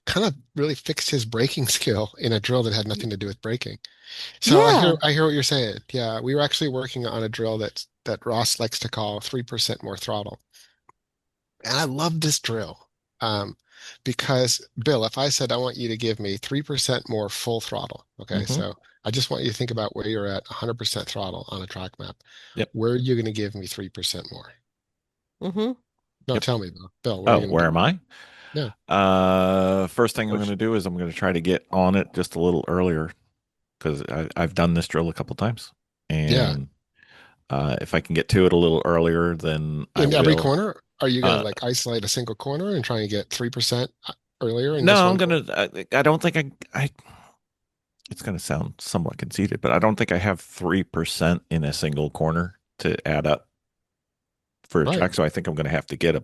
kind of really fixed his braking skill in a drill that had nothing to do with braking. So I hear Yeah. I hear what you're saying. Yeah, we were actually working on a drill that Ross likes to call 3% more throttle. And I love this drill. Because Bill, if I said I want you to give me 3% more full throttle, okay, Hmm. so I just want you to think about where you're at 100% throttle on a track map. Yep. Where are you going to give me 3% more? Mm-hmm. No, Yep. tell me, Bill. Bill, where are Oh, you going to where give am me? I? Yeah. First thing I'm going Push. to do is I'm going to try to get on it just a little earlier because I've done this drill a couple times, Yeah. and if I can get to it a little earlier, then I In every will. corner, are you going to Uh, like isolate a single corner and try and get 3% earlier in just no, I'm one corner? gonna. I don't think I. It's going to sound somewhat conceited, but I don't think I have 3% in a single corner to add up for a Right. track. So I think I'm going to have to get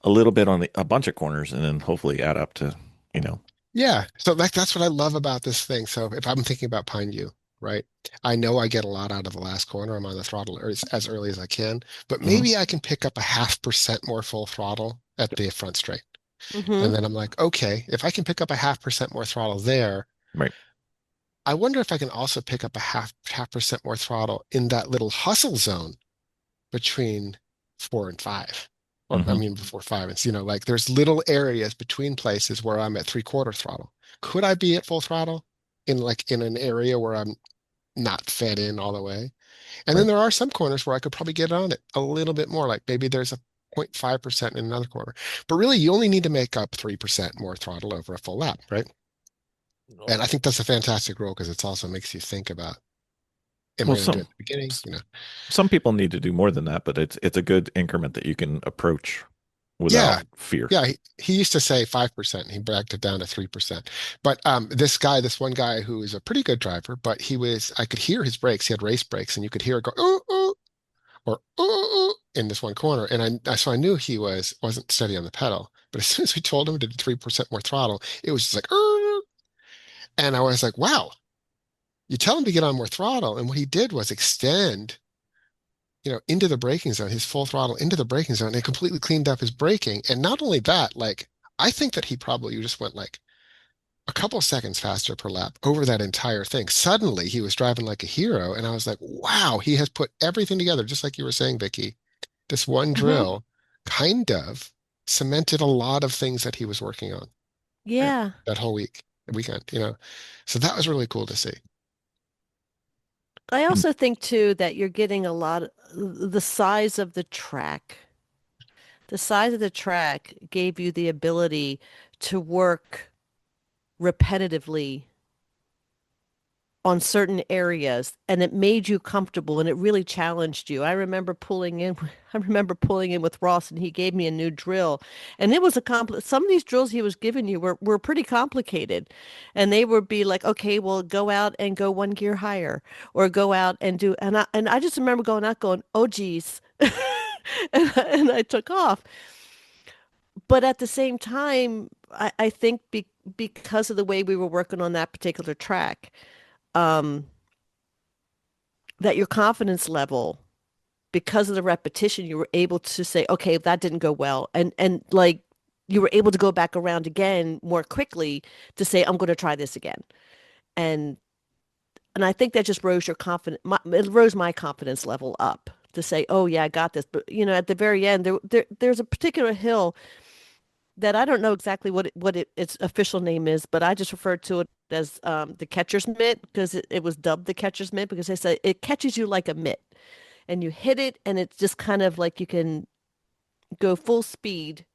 a little bit on a bunch of corners, and then hopefully add up to, you know. Yeah. So that's what I love about this thing. So if I'm thinking about Pine View, right? I know I get a lot out of the last corner. I'm on the throttle as early as I can, but Mhm. maybe I can pick up a 0.5% more full throttle at the front straight. And Mm-hmm. then I'm like, okay, if I can pick up a 0.5% more throttle there, Right. I wonder if I can also pick up a half percent more throttle in that little hustle zone between 4 and 5. Or I Hmm. mean before 5. It's like there's little areas between places where I'm at 3/4 throttle. Could I be at full throttle in an area where I'm not fed in all the way? And then Right. there are some corners where I could probably get on it a little bit more, like maybe there's a 0.5% in another corner. But really, you only need to make up 3% more throttle over a full lap, right? And I think that's a fantastic rule because it also makes you think about, am I Well, going to do it at the beginning? some people need to do more than that, but it's a good increment that you can approach without Yeah. fear. Yeah, he used to say 5%. He backed it down to 3%. But this one guy who is a pretty good driver, but I could hear his brakes. He had race brakes, and you could hear it go, ooh, ooh, or ooh, ooh, in this one corner. And so I knew he wasn't steady on the pedal. But as soon as we told him to do 3% more throttle, it was just like, ooh. And I was like, wow, you tell him to get on more throttle. And what he did was extend into the braking zone, his full throttle into the braking zone, and completely cleaned up his braking. And not only that, like I think that he probably just went like a couple of seconds faster per lap over that entire thing. Suddenly he was driving like a hero. And I was like, wow, he has put everything together, just like you were saying, Vicky. This one Mm-hmm. drill kind of cemented a lot of things that he was working on Right. Yeah. that whole weekend. So that was really cool to see. I And also think too that you're getting a lot of the size of the track. The size of the track gave you the ability to work repetitively on certain areas, and it made you comfortable and it really challenged you. I remember pulling in with Ross, and he gave me a new drill, and it was some of these drills he was giving you were pretty complicated, and they would be like, okay, well, go out and go 1 gear higher, or go out and do, and I just remember going out going, oh geez. and I took off. But at the same time, I think because of the way we were working on that particular track, um, that your confidence level, because of the repetition, you were able to say, okay, that didn't go well. And like you were able to go back around again more quickly to say, I'm going to try this again. And and I think that just rose your confidence, it rose my confidence level up to say, oh yeah, I got this. But at the very end, there's a particular hill that I don't know exactly its official name is, but I just referred to it as the catcher's mitt because it was dubbed the catcher's mitt because they said it catches you like a mitt and you hit it and it's just kind of like you can go full speed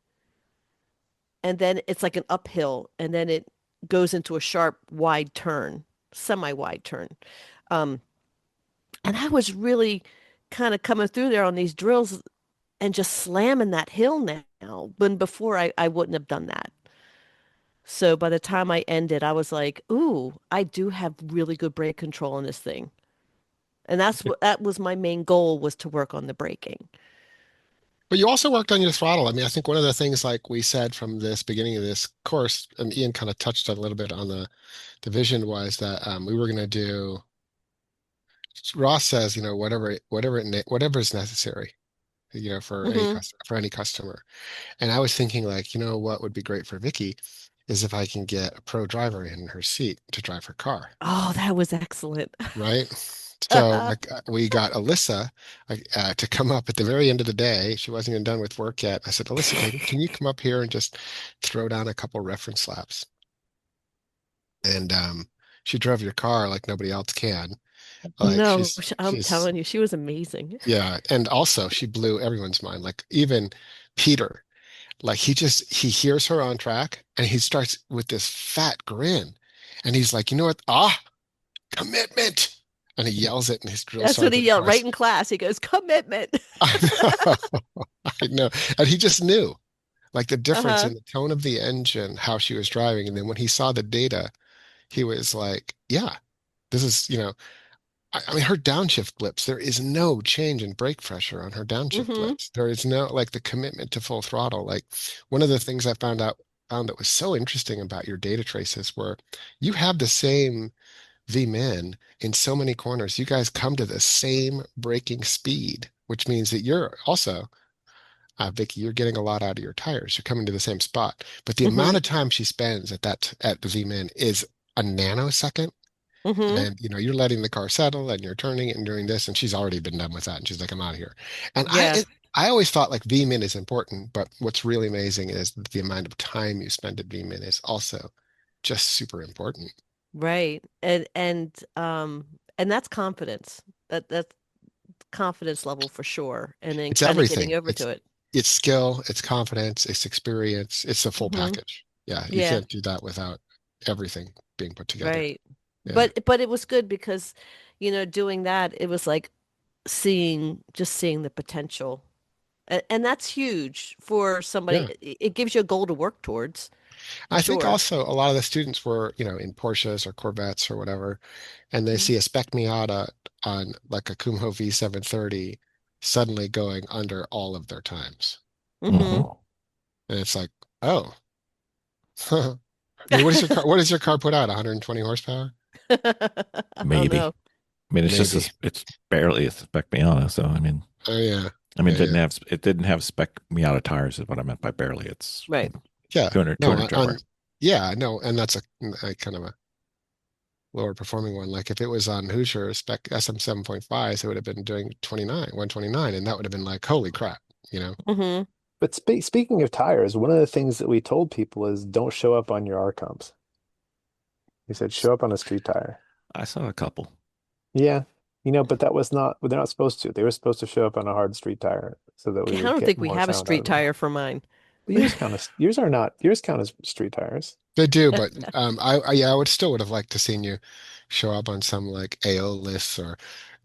and then it's like an uphill and then it goes into a sharp wide turn, semi-wide turn. Um, and I was really kind of coming through there on these drills and just slamming that hill now. When before I wouldn't have done that. So by the time I ended, I was like, ooh, I do have really good brake control on this thing. And that was my main goal was to work on the braking. But you also worked on your throttle. I mean, I think one of the things like we said from this beginning of this course, and Ian kind of touched a little bit on the vision was that we were going to do. Ross says, whatever is necessary, Hmm. for any customer. And I was thinking like, what would be great for Vicky is if I can get a pro driver in her seat to drive her car, Oh, that was excellent. right? So like we got Alyssa to come up at the very end of the day. She wasn't even done with work yet. I said, Alyssa, can you come up here and just throw down a couple reference laps? And she drove your car like nobody else can. Like No, I'm she's telling you, she was amazing. yeah, and also she blew everyone's mind. Like even Peter, like he hears her on track and he starts with this fat grin, and he's like, you know what? Commitment! And he yells it, and his drill That's what he sergeant yelled right cars. in class. He goes, commitment. I know, I know, and he just knew like the difference Uh-huh. in the tone of the engine, how she was driving, and then when he saw the data, he was like, yeah, this is, I mean, her downshift blips, there is no change in brake pressure on her downshift Hmm. blips. There is no like the commitment to full throttle. Like one of the things I found that was so interesting about your data traces were you have the same V-min in so many corners. You guys come to the same braking speed, which means that you're also, Vicky, you're getting a lot out of your tires. You're coming to the same spot. But the Hmm. amount of time she spends at the V-min is a nanosecond, Hmm. and you're letting the car settle and you're turning it and doing this, and she's already been done with that, and she's like, I'm out of here. And Yeah, I always thought like V-min is important, but what's really amazing is the amount of time you spend at V-min is also just super important. right. And that's confidence. That's confidence level for sure. And then It's kind of getting everything. over to it. It's skill, it's confidence, it's experience, it's the full Hmm. package. Yeah, you Yeah, can't do that without everything being put together. right. Yeah. But it was good because, doing that, it was like seeing the potential. And that's huge for somebody. Yeah. It gives you a goal to work towards, for I think sure. also a lot of the students were, in Porsches or Corvettes or whatever, and they Hmm. see a Spec Miata on like a Kumho V730 suddenly going under all of their times. Hmm. Hmm. And it's like, oh, I mean, what does your car put out? 120 horsepower? I don't Maybe. know. I mean, Maybe. it's barely a spec Miata. So Oh yeah. I mean, Yeah, yeah. it didn't have spec Miata tires is what I meant by barely. It's Right. 200, No, 200 on drummer. yeah, no, and that's a kind of a lower performing one. Like if it was on Hoosier spec SM 7.5, it would have been doing 129, and that would have been like, holy crap, you know? Hmm. But speaking of tires, one of the things that we told people is don't show up on your R comps. We said show up on a street tire. I saw a couple. Yeah, but that was not, they're not supposed to. They were supposed to show up on a hard street tire so that we Yeah, I would don't get think we more have a sound out street of them. tire for mine. But yours count as street tires. They do, but yeah, I would have liked to seen you show up on some like AO lists or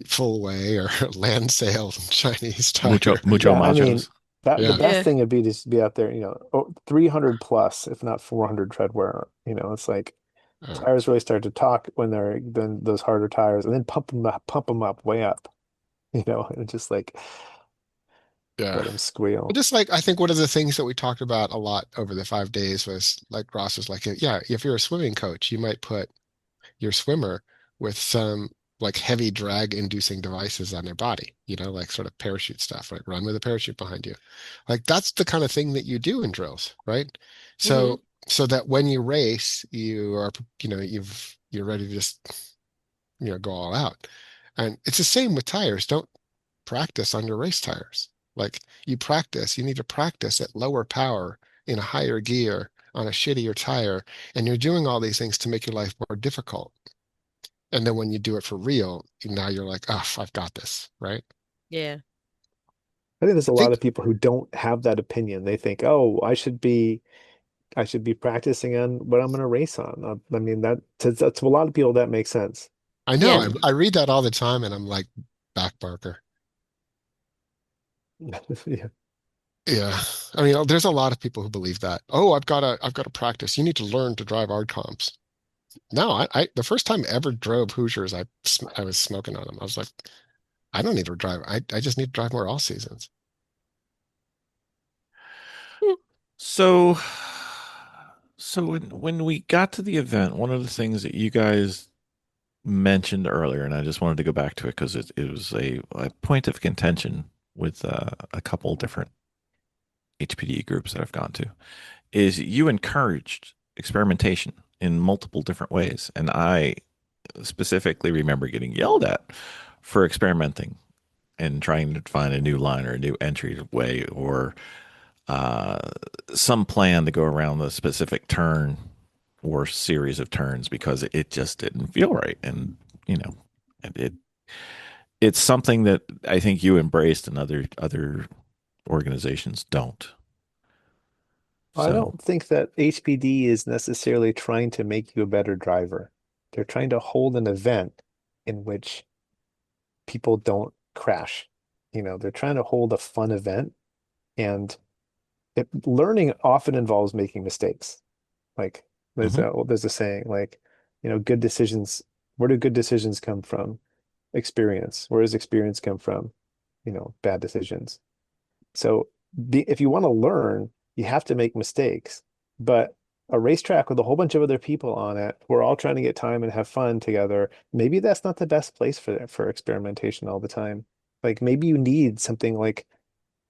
full way or land sale Chinese tire. Mucho Yeah, I mean, machos. that the Yeah. best Yeah. thing would be to be out there, 300 plus, if not 400 tread wear. It's like Uh, tires really start to talk when they're then those harder tires, and then pump them up way up. And it's just like Yeah. let them But squeal. just like I think one of the things that we talked about a lot over the 5 days was like Ross was like, yeah, if you're a swimming coach, you might put your swimmer with some like heavy drag inducing devices on their body, like sort of parachute stuff, like run with a parachute behind you. Like that's the kind of thing that you do in drills, right? Hmm. So that when you race, you are, you're ready to just, go all out. And it's the same with tires. Don't practice on your race tires. Like you need to practice at lower power in a higher gear on a shittier tire. And you're doing all these things to make your life more difficult. And then when you do it for real, now you're like, oh, I've got this, right? Yeah. I think there's I a lot think of people who don't have that opinion. They think, oh, I should be practicing on what I'm going to race on. I mean, to a lot of people that makes sense. I know Yeah. I read that all the time and I'm like, back Barker. Yeah. Yeah. I mean, there's a lot of people who believe that. Oh, I've got to practice. You need to learn to drive art comps. No, the first time I ever drove Hoosiers, I was smoking on them. I was like, I don't need to drive. I just need to drive more all seasons. So, so when we got to the event, one of the things that you guys mentioned earlier, and I just wanted to go back to it because it was a point of contention with a couple different HPDE groups that I've gone to, is you encouraged experimentation in multiple different ways. And I specifically remember getting yelled at for experimenting and trying to find a new line or a new entry way or uh, some plan to go around the specific turn or series of turns because it just didn't feel right. And, you know, it it's something that I think you embraced and other organizations don't. I So, don't think that HPD is necessarily trying to make you a better driver. They're trying to hold an event in which people don't crash. They're trying to hold a fun event, and learning often involves making mistakes. Like there's mhm. a saying like, good decisions, where do good decisions come from? Experience. Where does experience come from? Bad decisions. So if you want to learn, you have to make mistakes. But a racetrack with a whole bunch of other people on it, we're all trying to get time and have fun together. Maybe that's not the best place for experimentation all the time. Like maybe you need something like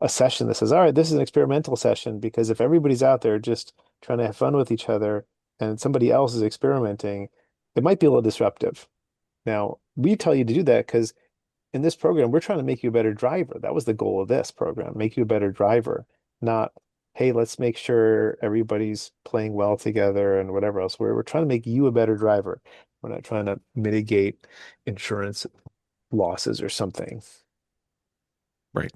a session that says, all right, this is an experimental session because if everybody's out there just trying to have fun with each other and somebody else is experimenting, it might be a little disruptive. Now, we tell you to do that because in this program, we're trying to make you a better driver. That was the goal of this program, make you a better driver, not, hey, let's make sure everybody's playing well together and whatever else. We're trying to make you a better driver. We're not trying to mitigate insurance losses or something. Right.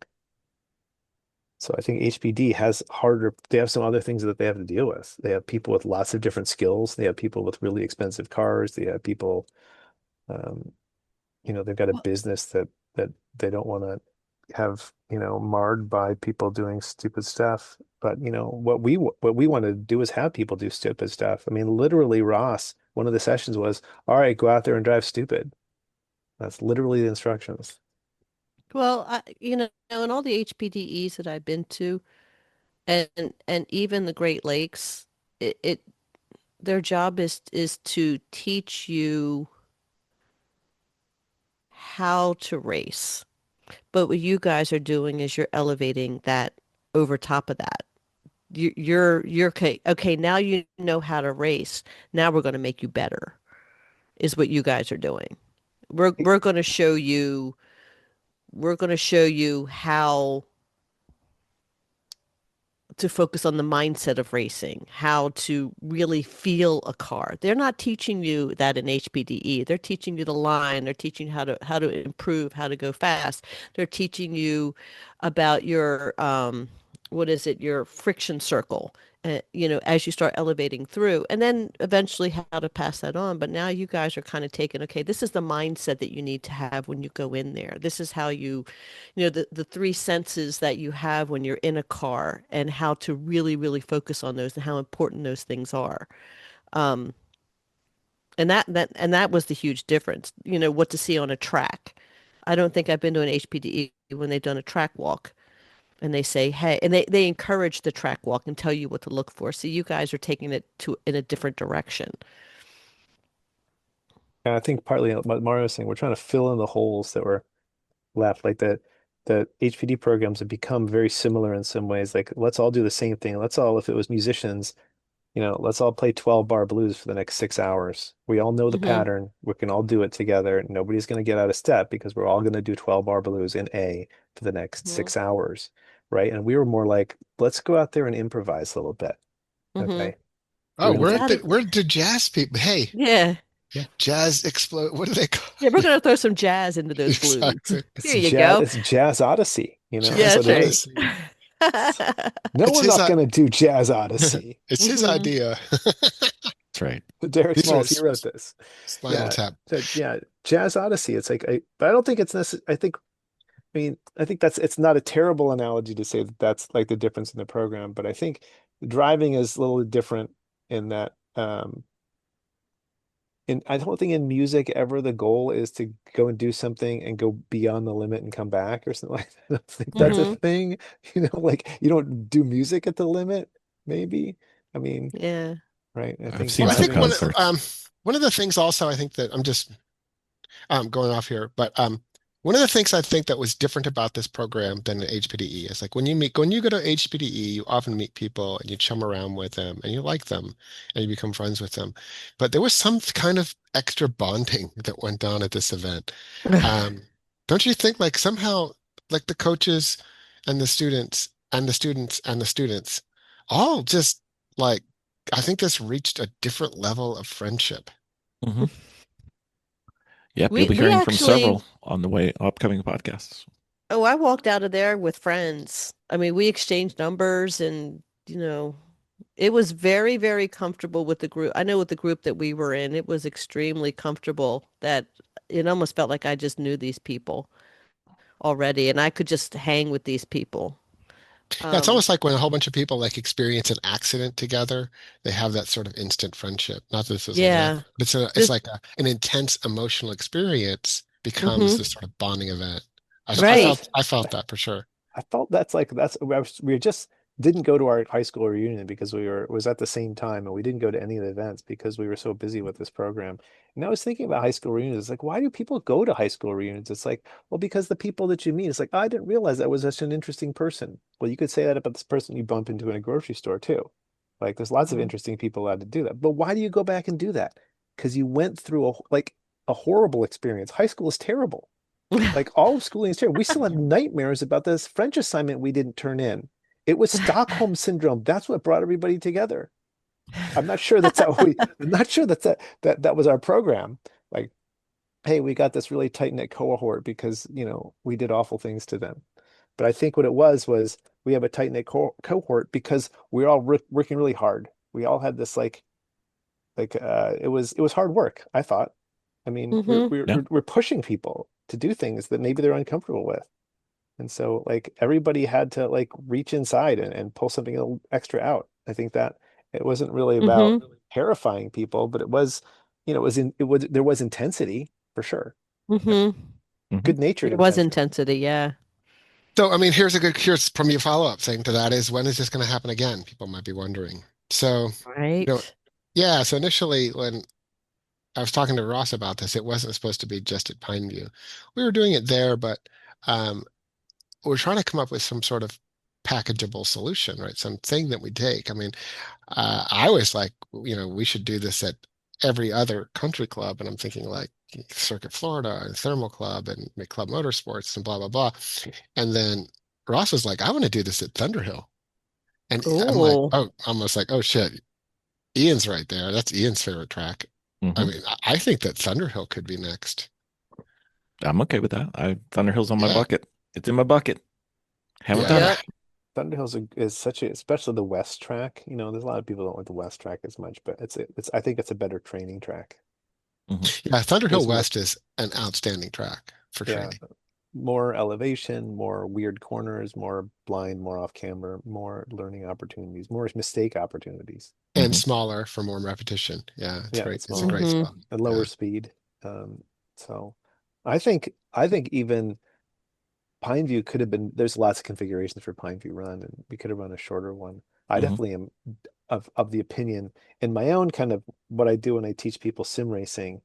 So I think HPD has harder, they have some other things that they have to deal with. They have people with lots of different skills. They have people with really expensive cars. They have people, um, they've got a Well, business that they don't want to have, marred by people doing stupid stuff. But what we want to do is have people do stupid stuff. I mean, literally, Ross, one of the sessions was, all right, go out there and drive stupid. That's literally the instructions. well, in all the HPDEs that I've been to, and even the Great Lakes, it their job is to teach you how to race. But what you guys are doing is you're elevating that over top of that. You're okay. Okay, now you know how to race. Now we're going to make you better, is what you guys are doing. We're going to show you how to focus on the mindset of racing, how to really feel a car. They're not teaching you that in HPDE. They're teaching you the line. They're teaching you how to improve, how to go fast. They're teaching you about your what is it, your friction circle. As you start elevating through, and then eventually how to pass that on. But now you guys are kind of taking, okay, this is the mindset that you need to have when you go in there. This is how the three senses that you have when you're in a car and how to really, really focus on those and how important those things are. Um, and that was the huge difference, what to see on a track. I don't think I've been to an HPDE when they've done a track walk. and they say, hey, and they encourage the track walk and tell you what to look for. So you guys are taking it to in a different direction. And I think partly what Mario was saying, we're trying to fill in the holes that were left. Like the HPD programs have become very similar in some ways. Like let's all do the same thing. Let's all, if it was musicians, let's all play 12 bar blues for the next 6 hours. We all know the Hmm. pattern. We can all do it together. Nobody's going to get out of step because we're all going to do 12 bar blues in A for the next Hmm. 6 hours. Right. And we were more like, let's go out there and improvise a little bit. Hmm. Okay. We're Oh, going to That is, where did jazz people? Hey, yeah. yeah, jazz explode. What do they call Yeah, we're gonna throw some jazz into those blues. exactly? Here you go. it's jazz odyssey. That's Yeah, Jazz what that's it right. is. Odyssey. No, It's we're his not going to do jazz odyssey. it's his Hmm. idea. That's right. Derek These are Smalls, he his wrote this. Spinal Yeah. Tap. So, yeah, Jazz Odyssey. It's like but I don't think it's necessary. I think it's not a terrible analogy to say that that's like the difference in the program, but I think driving is a little different in that I don't think in music ever the goal is to go and do something and go beyond the limit and come back or something like that. I don't think that's a Hmm. thing. Like you don't do music at the limit, maybe. I mean, Yeah. right. I I've think seen Well, I some think driving is concerts. one of the things also I think that I'm just going off here, but one of the things I think that was different about this program than HPDE is like when you go to HPDE, you often meet people and you chum around with them and you like them and you become friends with them. But there was some kind of extra bonding that went on at this event. Um, don't you think like somehow like the coaches and the students and the students and the students all just like I think this reached a different level of friendship. Hmm. Yep, you'll We be we hearing from actually several on the way upcoming podcasts. Oh, I walked out of there with friends. I mean, we exchanged numbers and, it was very, very comfortable with the group. I know with the group that we were in, it was extremely comfortable that it almost felt like I just knew these people already and I could just hang with these people. Yeah, it's Um, almost like when a whole bunch of people like experience an accident together, they have that sort of instant friendship. Not that this is like that, yeah. but it's Just like an intense emotional experience becomes hmm this sort of bonding event. I Right. felt that for sure. I felt we just didn't go to our high school reunion because it was at the same time and we didn't go to any of the events because we were so busy with this program. And I was thinking about high school reunions. It's like, why do people go to high school reunions? It's like, well, because the people that you meet, it's like, oh, I didn't realize that was such an interesting person. Well, you could say that about this person you bump into in a grocery store too. Like there's lots of Mhm. interesting people allowed to do that. But why do you go back and do that? Because you went through a horrible experience. High school is terrible. Like all of schooling is terrible. We still have nightmares about this French assignment we didn't turn in. It was Stockholm syndrome. That's what brought everybody together. I'm not sure that was our program. Like, hey, we got this really tight-knit cohort because, we did awful things to them. But I think what it was we have a tight-knit cohort because we're all working really hard. We all had this it was hard work, I thought. I mean, we're Hmm. we're Yeah. we're we're pushing people to do things that maybe they're uncomfortable with. And so like everybody had to like reach inside and pull something a little extra out. I think that it wasn't really about Hmm. terrifying people, but it was, there was intensity for sure. Hmm. Hmm. Good-natured There was intensity. intensity, yeah. So, I mean, here's from your follow-up thing to that is when is this going to happen again? People might be wondering. So, you know, Right. yeah, so initially when I was talking to Ross about this, it wasn't supposed to be just at Pineview. We were doing it there, but um, we're trying to come up with some sort of packageable solution, right? Something that we take. I mean, I was like, we should do this at every other country club, and I'm thinking like Circuit Florida and Thermal Club and Club Motorsports and blah blah blah. And then Ross was like, I want to do this at Thunderhill, and I'm like, Oh. oh, almost like, oh shit, Ian's right there. That's Ian's favorite track. I Hmm. mean, I think that Thunderhill could be next. I'm okay with that. Thunder Hill's on my Yeah, bucket. It's in my bucket. Haven't done yeah. it. Yep. Thunderhills is especially the West track. There's a lot of people don't like the West track as much, but I think it's a better training track. Hmm. Yeah, Thunderhill There's more, West is an outstanding track for yeah, training. more elevation, more weird corners, more blind, more off camber, more learning opportunities, more mistake opportunities. And Hmm. smaller for more repetition. Yeah, Yeah, it's It's a smaller, great Hmm. spot. at lower Yeah. speed. So I think even Pineview could have been, there's lots of configurations for Pineview Run, and we could have run a shorter one. I Hmm. definitely am of the opinion in my own kind of what I do when I teach people sim racing.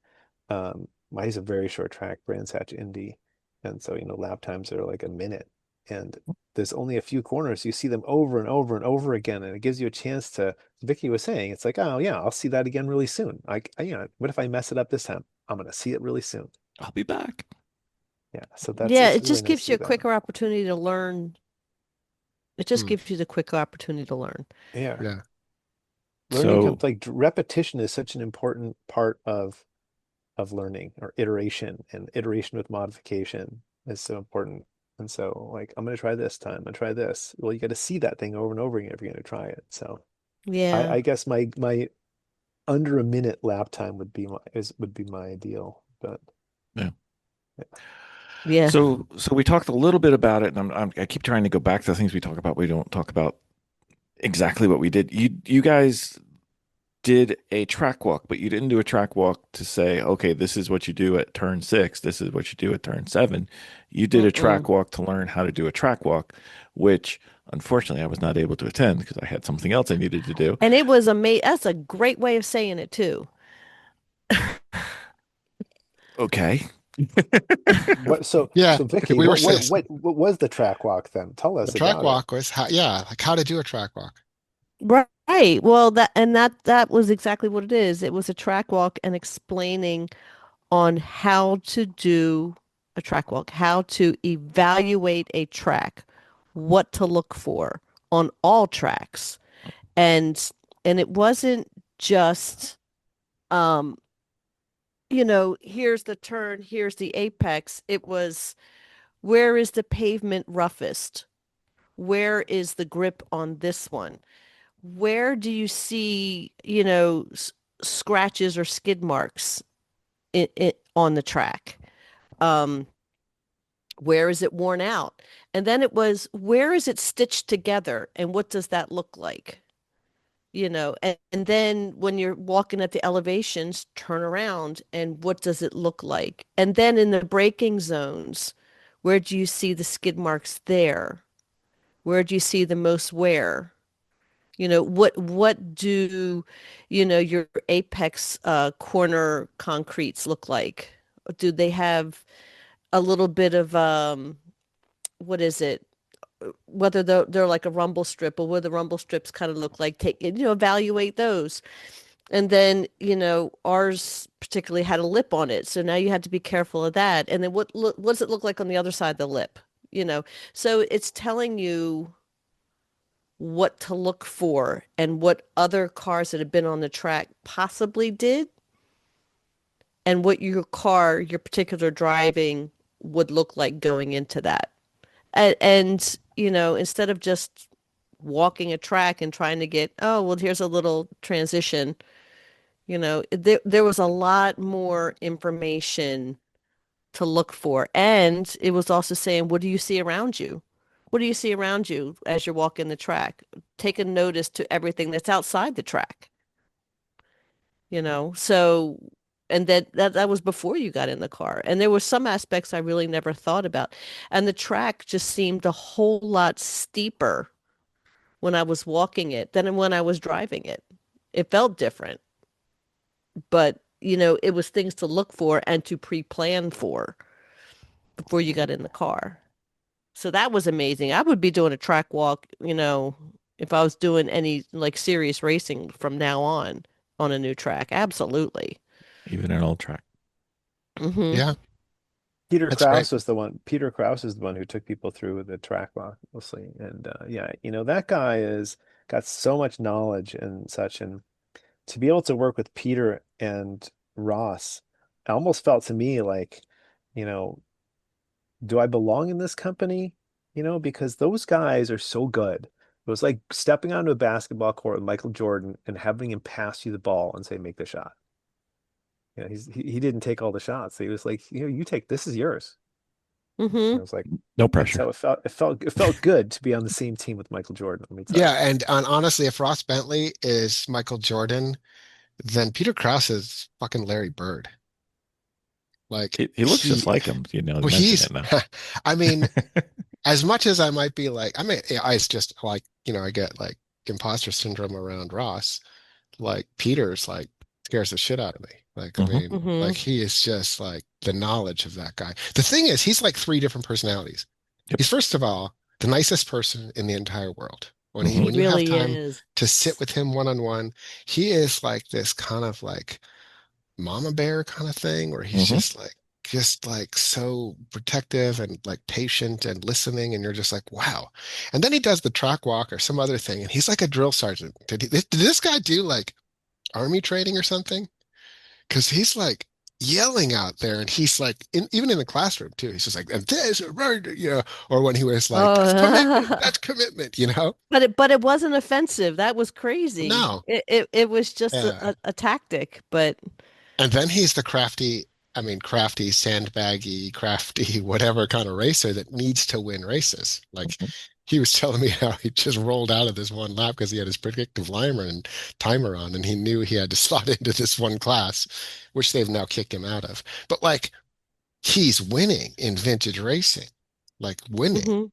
Mine's a very short track, Brands Hatch Indy. And so, lap times are like a minute. And there's only a few corners. You see them over and over and over again. And it gives you a chance to, Vicky was saying, it's like, oh yeah, I'll see that again really soon. What if I mess it up this time? I'm gonna see it really soon. I'll be back. Yeah. So Yeah, it's it really just nice gives to you see a that. quicker opportunity to learn. It just Hmm. gives you the quicker opportunity to learn. Yeah. Yeah. Learning comes So, like repetition is such an important part of learning, or iteration, and iteration with modification is so important. And so, like, I'm going to try this time, I'm going to try this. Well, you got to see that thing over and over again if you're going to try it. So Yeah. I guess my under a minute lap time would be my ideal. But yeah. yeah. Yeah. So we talked a little bit about it, and I keep trying to go back to the things we talk about. We don't talk about exactly what we did. You guys did a track walk, but you didn't do a track walk to say, okay, this is what you do at turn 6, this is what you do at turn 7. You did a Mm-mm. track walk to learn how to do a track walk, which unfortunately I was not able to attend because I had something else I needed to do. And it was amazing. That's a great way of saying it too. Okay. What so Yeah. so Vicky, We were what was the track walk then? Tell the us track about it. walk was how, yeah, like how to do a track walk. Right. Well, that was exactly what it is. It was a track walk and explaining on how to do a track walk, how to evaluate a track, what to look for on all tracks. And and it wasn't just um here's the turn, here's the apex. It was, where is the pavement roughest? Where is the grip on this one? Where do you see, scratches or skid marks on the track? Um, where is it worn out? And then it was, where is it stitched together? And what does that look like? And then when you're walking at the elevations, turn around and what does it look like? And then in the braking zones, where do you see the skid marks there? Where do you see the most wear? What do, your apex corner concretes look like? Do they have a little bit of what is it? Whether they're like a rumble strip, or what the rumble strips kind of look like, evaluate those. And then, ours particularly had a lip on it. So now you had to be careful of that. And then what does it look like on the other side of the lip? You know, so it's telling you what to look for and what other cars that have been on the track possibly did, and what your particular driving would look like going into that. And instead of just walking a track and trying to get, oh, well, here's a little transition, there was a lot more information to look for. And it was also saying, what do you see around you? What do you see around you as you're walking the track? Take a notice to everything that's outside the track, So, and that was before you got in the car. And there were some aspects I really never thought about. And the track just seemed a whole lot steeper when I was walking it than when I was driving it. It felt different, but it was things to look for and to pre-plan for before you got in the car. So that was amazing. I would be doing a track walk, if I was doing any like serious racing from now on a new track. Absolutely. Even an old track. Hmm. Yeah, Peter that's great. Krause was the one. Peter Krause is the one who took people through the track walk mostly, and yeah, that guy is got so much knowledge and such, and to be able to work with Peter and Ross, it almost felt to me like, you know, do I belong in this company? Because those guys are so good. It was like stepping onto a basketball court with Michael Jordan and having him pass you the ball and say, make the shot. He didn't take all the shots. He was like, you take this is yours. And Hmm. I was like, No that's how pressure. it felt. It felt good to be on the same team with Michael Jordan, let me tell Yeah, you. and honestly, if Ross Bentley is Michael Jordan, then Peter Krause is fucking Larry Bird. Like He looks just like him, well, mention it now. I mean, as much as I might be like, I mean, it's just like, I get like imposter syndrome around Ross. Like Peter's like scares the shit out of me. Like, I Hmm. mean, Hmm. like he is just like the knowledge of that guy. The thing is, he's like three different personalities. Yep. He's first of all the nicest person in the entire world. Hmm. He When you have really time is. to sit with him one on one, he is like this kind of like mama bear kind of thing, where he's Hmm. just like so protective and like patient and listening, and you're just like, wow. And then he does the track walk or some other thing, and he's like a drill sergeant. Did this guy do like army training or something? Because he's like yelling out there, and he's like even in the classroom too. He's just like, and this, or when he was like, Oh, that's commitment, you know? but it wasn't offensive. That was crazy. No, It was just a, yeah. a, a tactic, but And then he's the crafty, I mean, crafty, sandbaggy, crafty, whatever kind of racer that needs to win races. Like he was telling me how he just rolled out of this one lap because he had his predictive timer on, and he knew he had to slot into this one class, which they've now kicked him out of. But like he's winning in vintage racing, like winning, hmm.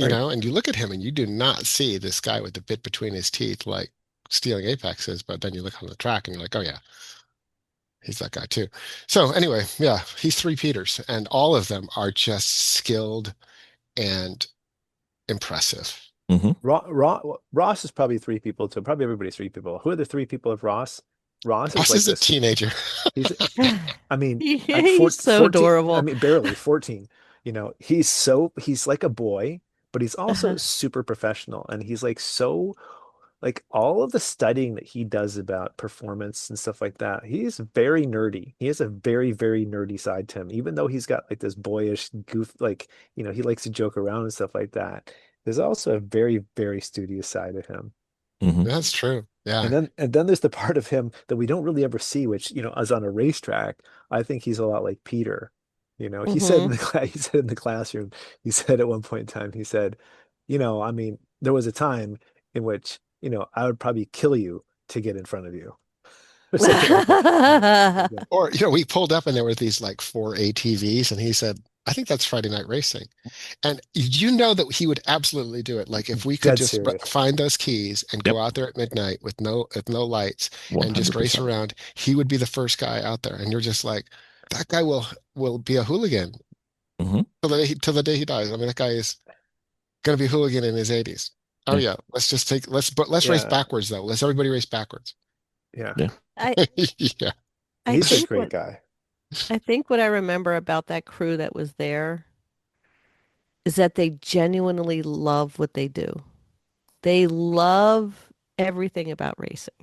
Right. and you look at him and you do not see this guy with the bit between his teeth, like stealing apexes, but then you look on the track and you're like, oh yeah, he's that guy too. So anyway, yeah, he's three Peters, and all of them are just skilled and impressive. Hmm. Ross is probably three people too. Probably everybody's three people. Who are the three people of Ross? Ross is Ross like is a this. teenager. He's, I mean, at He's so 14, I adorable. mean, barely 14, he's like a boy, but he's also Uh-huh. super professional. And he's like, like all of the studying that he does about performance and stuff like that, he's very nerdy. He has a very, very nerdy side to him, even though he's got like this boyish goof, like, he likes to joke around and stuff like that. There's also a very, very studious side of him. Hmm. That's true. Yeah. And then there's the part of him that we don't really ever see, which, as on a racetrack, I think he's a lot like Peter. He said in Hmm. the he said in the classroom, he said at one point in time, he said, I mean, there was a time in which, I would probably kill you to get in front of you or something like that. Yeah. Or, we pulled up and there were these like four ATVs, and he said, I think that's Friday Night Racing. And you know that he would absolutely do it. Like if we could Dead just serious. find those keys and Yep. go out there at midnight with no lights and just race 100%. around, he would be the first guy out there. And you're just like, that guy will be a hooligan Hmm. till the day he dies. I mean, that guy is gonna be a hooligan in his 80s. Oh Yeah. yeah, but let's race Yeah. backwards though. Let's everybody race backwards. Yeah. Yeah. I Yeah. I He's a think great guy. what I remember about that crew that was there is that they genuinely love what they do. They love everything about racing.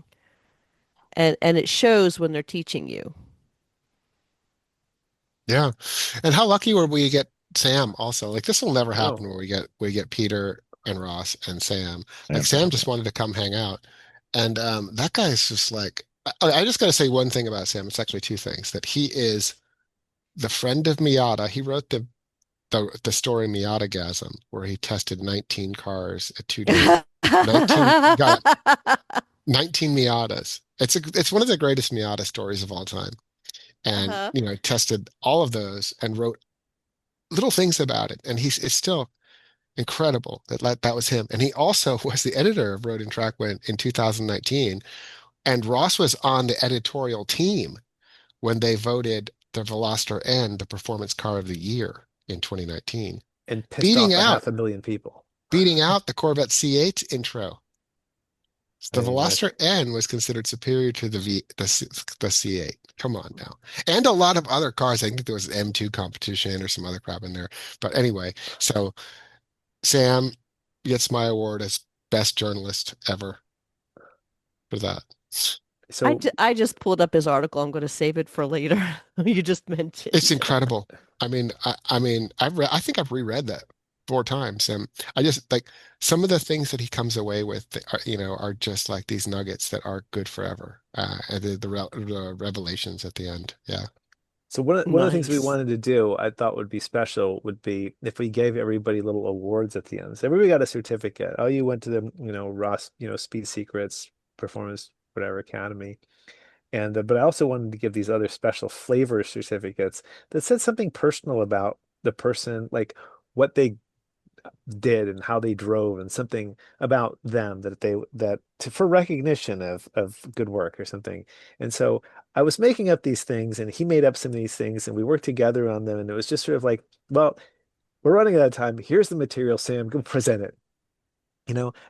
And it shows when they're teaching you. Yeah. And how lucky were we to get Sam also? Like this will never happen Oh, where we get Peter and Ross and Sam. Like Never Sam happen. just wanted to come hang out. And that guy is just like I just gotta say one thing about Sam. It's actually two things. That he is the friend of Miata. He wrote the story Miata-gasm, where he tested 19 cars at 2 days. 19 he got 19 Miatas. It's one of the greatest Miata stories of all time. And Uh-huh. tested all of those and wrote little things about it. And it's still incredible that was him. And he also was the editor of Road and Track in 2019. And Ross was on the editorial team when they voted the Veloster N the performance car of the year in 2019, and pissed beating off a out 500,000 people. beating out the Corvette C8 intro. I The mean, Veloster N was considered superior to the C8. Come on now. And a lot of other cars. I think there was an M2 competition or some other crap in there. But anyway, so Sam gets my award as best journalist ever for that. so I just pulled up his article. I'm going to save it for later. You just It's mentioned. incredible. I think I've reread that four times, and I just like some of the things that he comes away with that are just like these nuggets that are good forever. And the revelations at the end. Yeah. So one of the things we Nice. wanted to do, I thought would be special, would be if we gave everybody little awards at the end. So everybody got a certificate. Oh, you went to the, Ross, Speed Secrets Performance, whatever Academy. And but I also wanted to give these other special flavor certificates that said something personal about the person, like what they did and how they drove, and something about them that for recognition of good work or something. And so I was making up these things, and he made up some of these things, and we worked together on them. And it was just sort of like, well, we're running out of time. Here's the material, Sam. Go present it.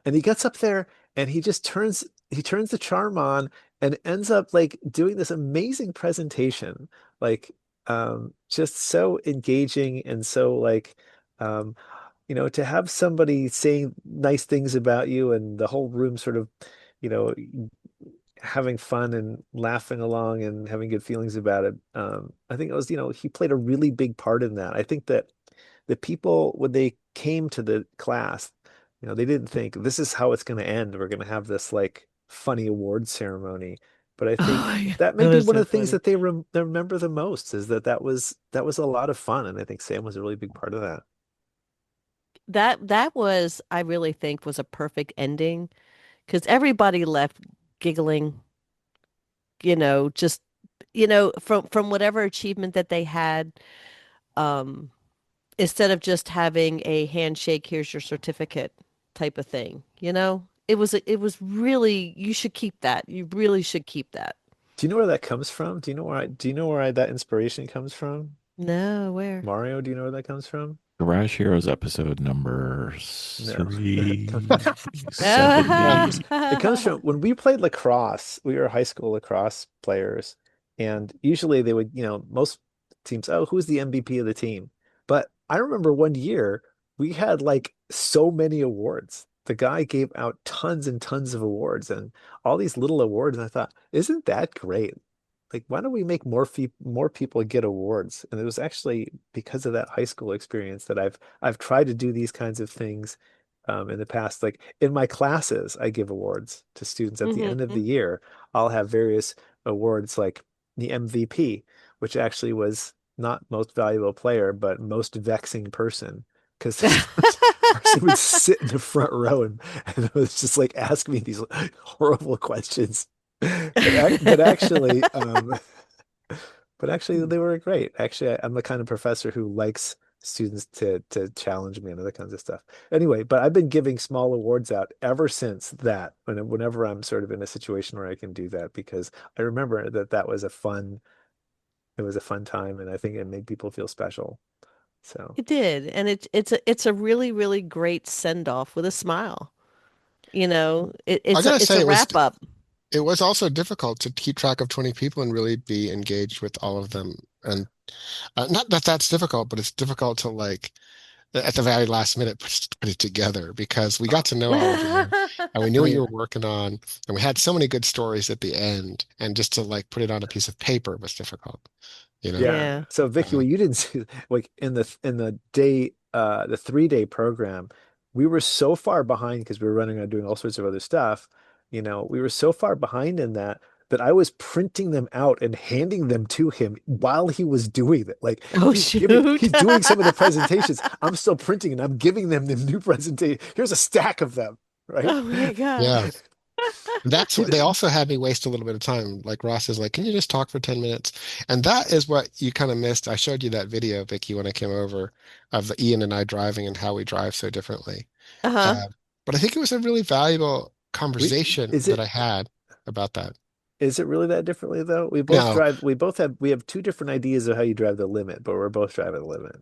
And he gets up there and he turns the charm on and ends up like doing this amazing presentation, like just so engaging and so like um to have somebody saying nice things about you and the whole room sort of you know having fun and laughing along and having good feelings about it. I think it was, he played a really big part in that. I think that the people, when they came to the class, they didn't think this is how it's going to end. We're going to have this like funny award ceremony. But I Oh think my God, that that may be was one of so the things funny. that they remember the most, is that was a lot of fun. And I think Sam was a really big part of that. That was, I really think, was a perfect ending because everybody left giggling, just from whatever achievement that they had. Um, Instead of just having a handshake, here's your certificate type of thing, it was really, you should keep that. You really should keep that. Do you know where that comes from? Do you know where that inspiration comes from? No, where? Mario, do you know where that comes from? Garage Heroes episode number No. No, 370. it comes from when we played lacrosse. We were high school lacrosse players, and usually they would, most teams, oh, who's the MVP of the team? But I remember one year we had like so many awards. The guy gave out tons and tons of awards and all these little awards. And I thought, isn't that great? Like, why don't we make more people get awards? And it was actually because of that high school experience that I've tried to do these kinds of things in the past. Like in my classes, I give awards to students at the end of Hmm. the year. I'll have various awards like the MVP, which actually was not most valuable player, but most vexing person. Because this person would sit in the front row and it was just like ask me these horrible questions. But actually, they were great. Actually, I'm the kind of professor who likes students to challenge me and other kinds of stuff. Anyway, but I've been giving small awards out ever since that, whenever I'm sort of in a situation where I can do that, because I remember that was a fun time, and I think it made people feel special. So It did, and it's a really really great send off with a smile. I It's a gotta it's say, a it was wrap up. it was also difficult to keep track of 20 people and really be engaged with all of them. And not that that's difficult, but it's difficult to like at the very last minute put it together because we got to know all of you and we knew I what you mean, were working on and we had so many good stories at the end and just to like put it on a piece of paper was difficult, you know? yeah. Yeah. So Vicky, Uh, what you didn't see, like in the day, the 3-day program, we were so far behind because we were running around doing all sorts of other stuff. We were so far behind in that I was printing them out and handing them to him while he was doing it. Like Oh shoot. he's doing some of the presentations. I'm still printing and I'm giving them the new presentation. Here's a stack of them, right? Oh my yeah. gosh. That's He, what they also had me waste a little bit of time. Like Ross is like, can you just talk for 10 minutes? And that is what you kind of missed. I showed you that video, Vicky, when I came over of Ian and I driving and how we drive so differently. Uh-huh. Uh, but I think it was a really valuable we conversation is that I it had about that. is it really that differently though? Now, We have two different ideas of how you drive the limit, but we're both driving the limit.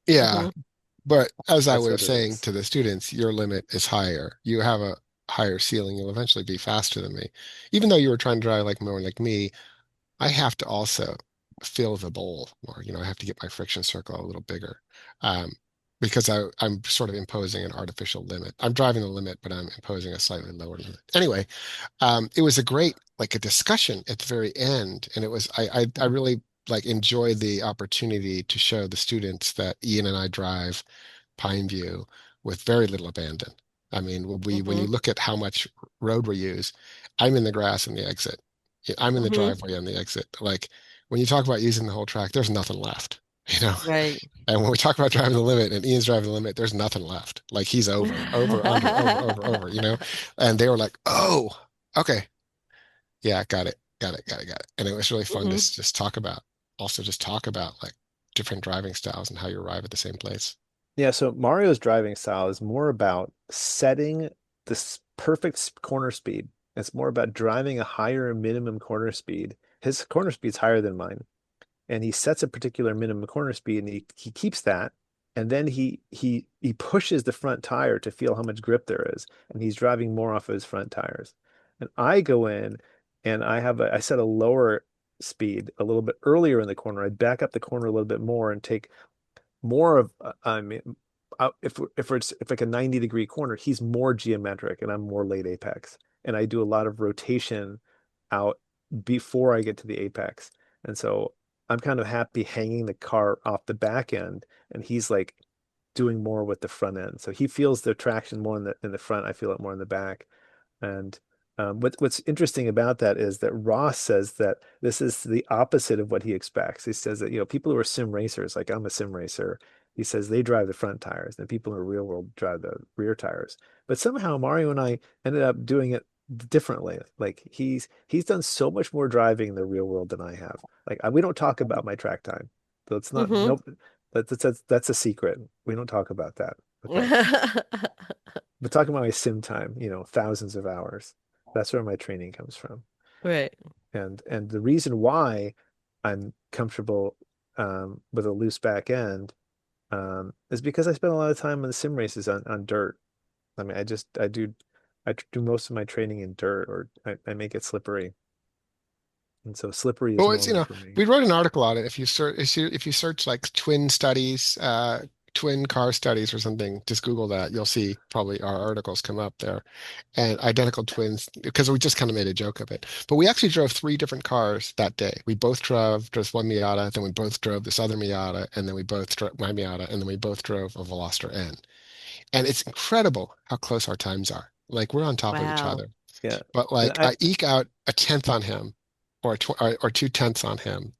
yeah, Hmm. but as I That's was what it saying is. to the students, your limit is higher. You have a higher ceiling. You'll eventually be faster than me. Even though you were trying to drive like more like me, I have to also fill the bowl more. I have to get my friction circle a little bigger um, because I'm sort of imposing an artificial limit. I'm driving the limit, but I'm imposing a slightly lower limit. Anyway, it was a great like a discussion at the very end, and it was I really like enjoyed the opportunity to show the students that Ian and I drive Pine View with very little abandon. I mean, when Hmm. you look at how much road we use, I'm in the grass in the exit. I'm in the Hmm. driveway on the exit. Like when you talk about using the whole track, there's nothing left, you know? Right. And when we talk about driving the limit and Ian's driving the limit, there's nothing left. Like he's over, under, over, over, over, you know? And they were like, oh, okay. Yeah, got it. Got it. Got it. Got it. And it was really fun to Hmm. just talk about, also just talk about like different driving styles and how you arrive at the same place. Yeah, so Mario's driving style is more about setting this perfect corner speed. It's more about driving a higher minimum corner speed. His corner speed's higher than mine, and he sets a particular minimum corner speed, and he keeps that, and then he pushes the front tire to feel how much grip there is, and he's driving more off of his front tires. And I go in and I set a lower speed a little bit earlier in the corner. I back up the corner a little bit more and take more of I mean if like a 90-degree corner, he's more geometric and I'm more late apex. And I do a lot of rotation out before I get to the apex. And so I'm kind of happy hanging the car off the back end and he's like doing more with the front end. So he feels the traction more in the front. I feel it more in the back. And what's interesting about that is that Ross says that this is the opposite of what he expects. He says that, people who are sim racers, like I'm a sim racer, he says they drive the front tires, and people in the real world drive the rear tires. But somehow Mario and I ended up doing it differently. Like he's done so much more driving in the real world than I have. Like we don't talk about my track time. So it's not Hmm. nope. That's a secret. We don't talk about that. Okay. But talking about my sim time, thousands of hours. That's where my training comes from. Right. And the reason why I'm comfortable with a loose back end is because I spend a lot of time on the sim races on dirt. I mean, I do most of my training in dirt, or I make it slippery, and so slippery is Well, it's, normal for me. we wrote an article on it. If you search like twin studies, twin car studies or something, just Google that. You'll see probably our articles come up there. And identical twins, because we just kind of made a joke of it. But we actually drove three different cars that day. We both drove just one Miata, then we both drove this other Miata, and then we both drove my Miata, and then we both drove a Veloster N. And it's incredible how close our times are. Like we're on top of each Wow. other. Yeah, But and like I eke out a tenth on him or 2/10 on him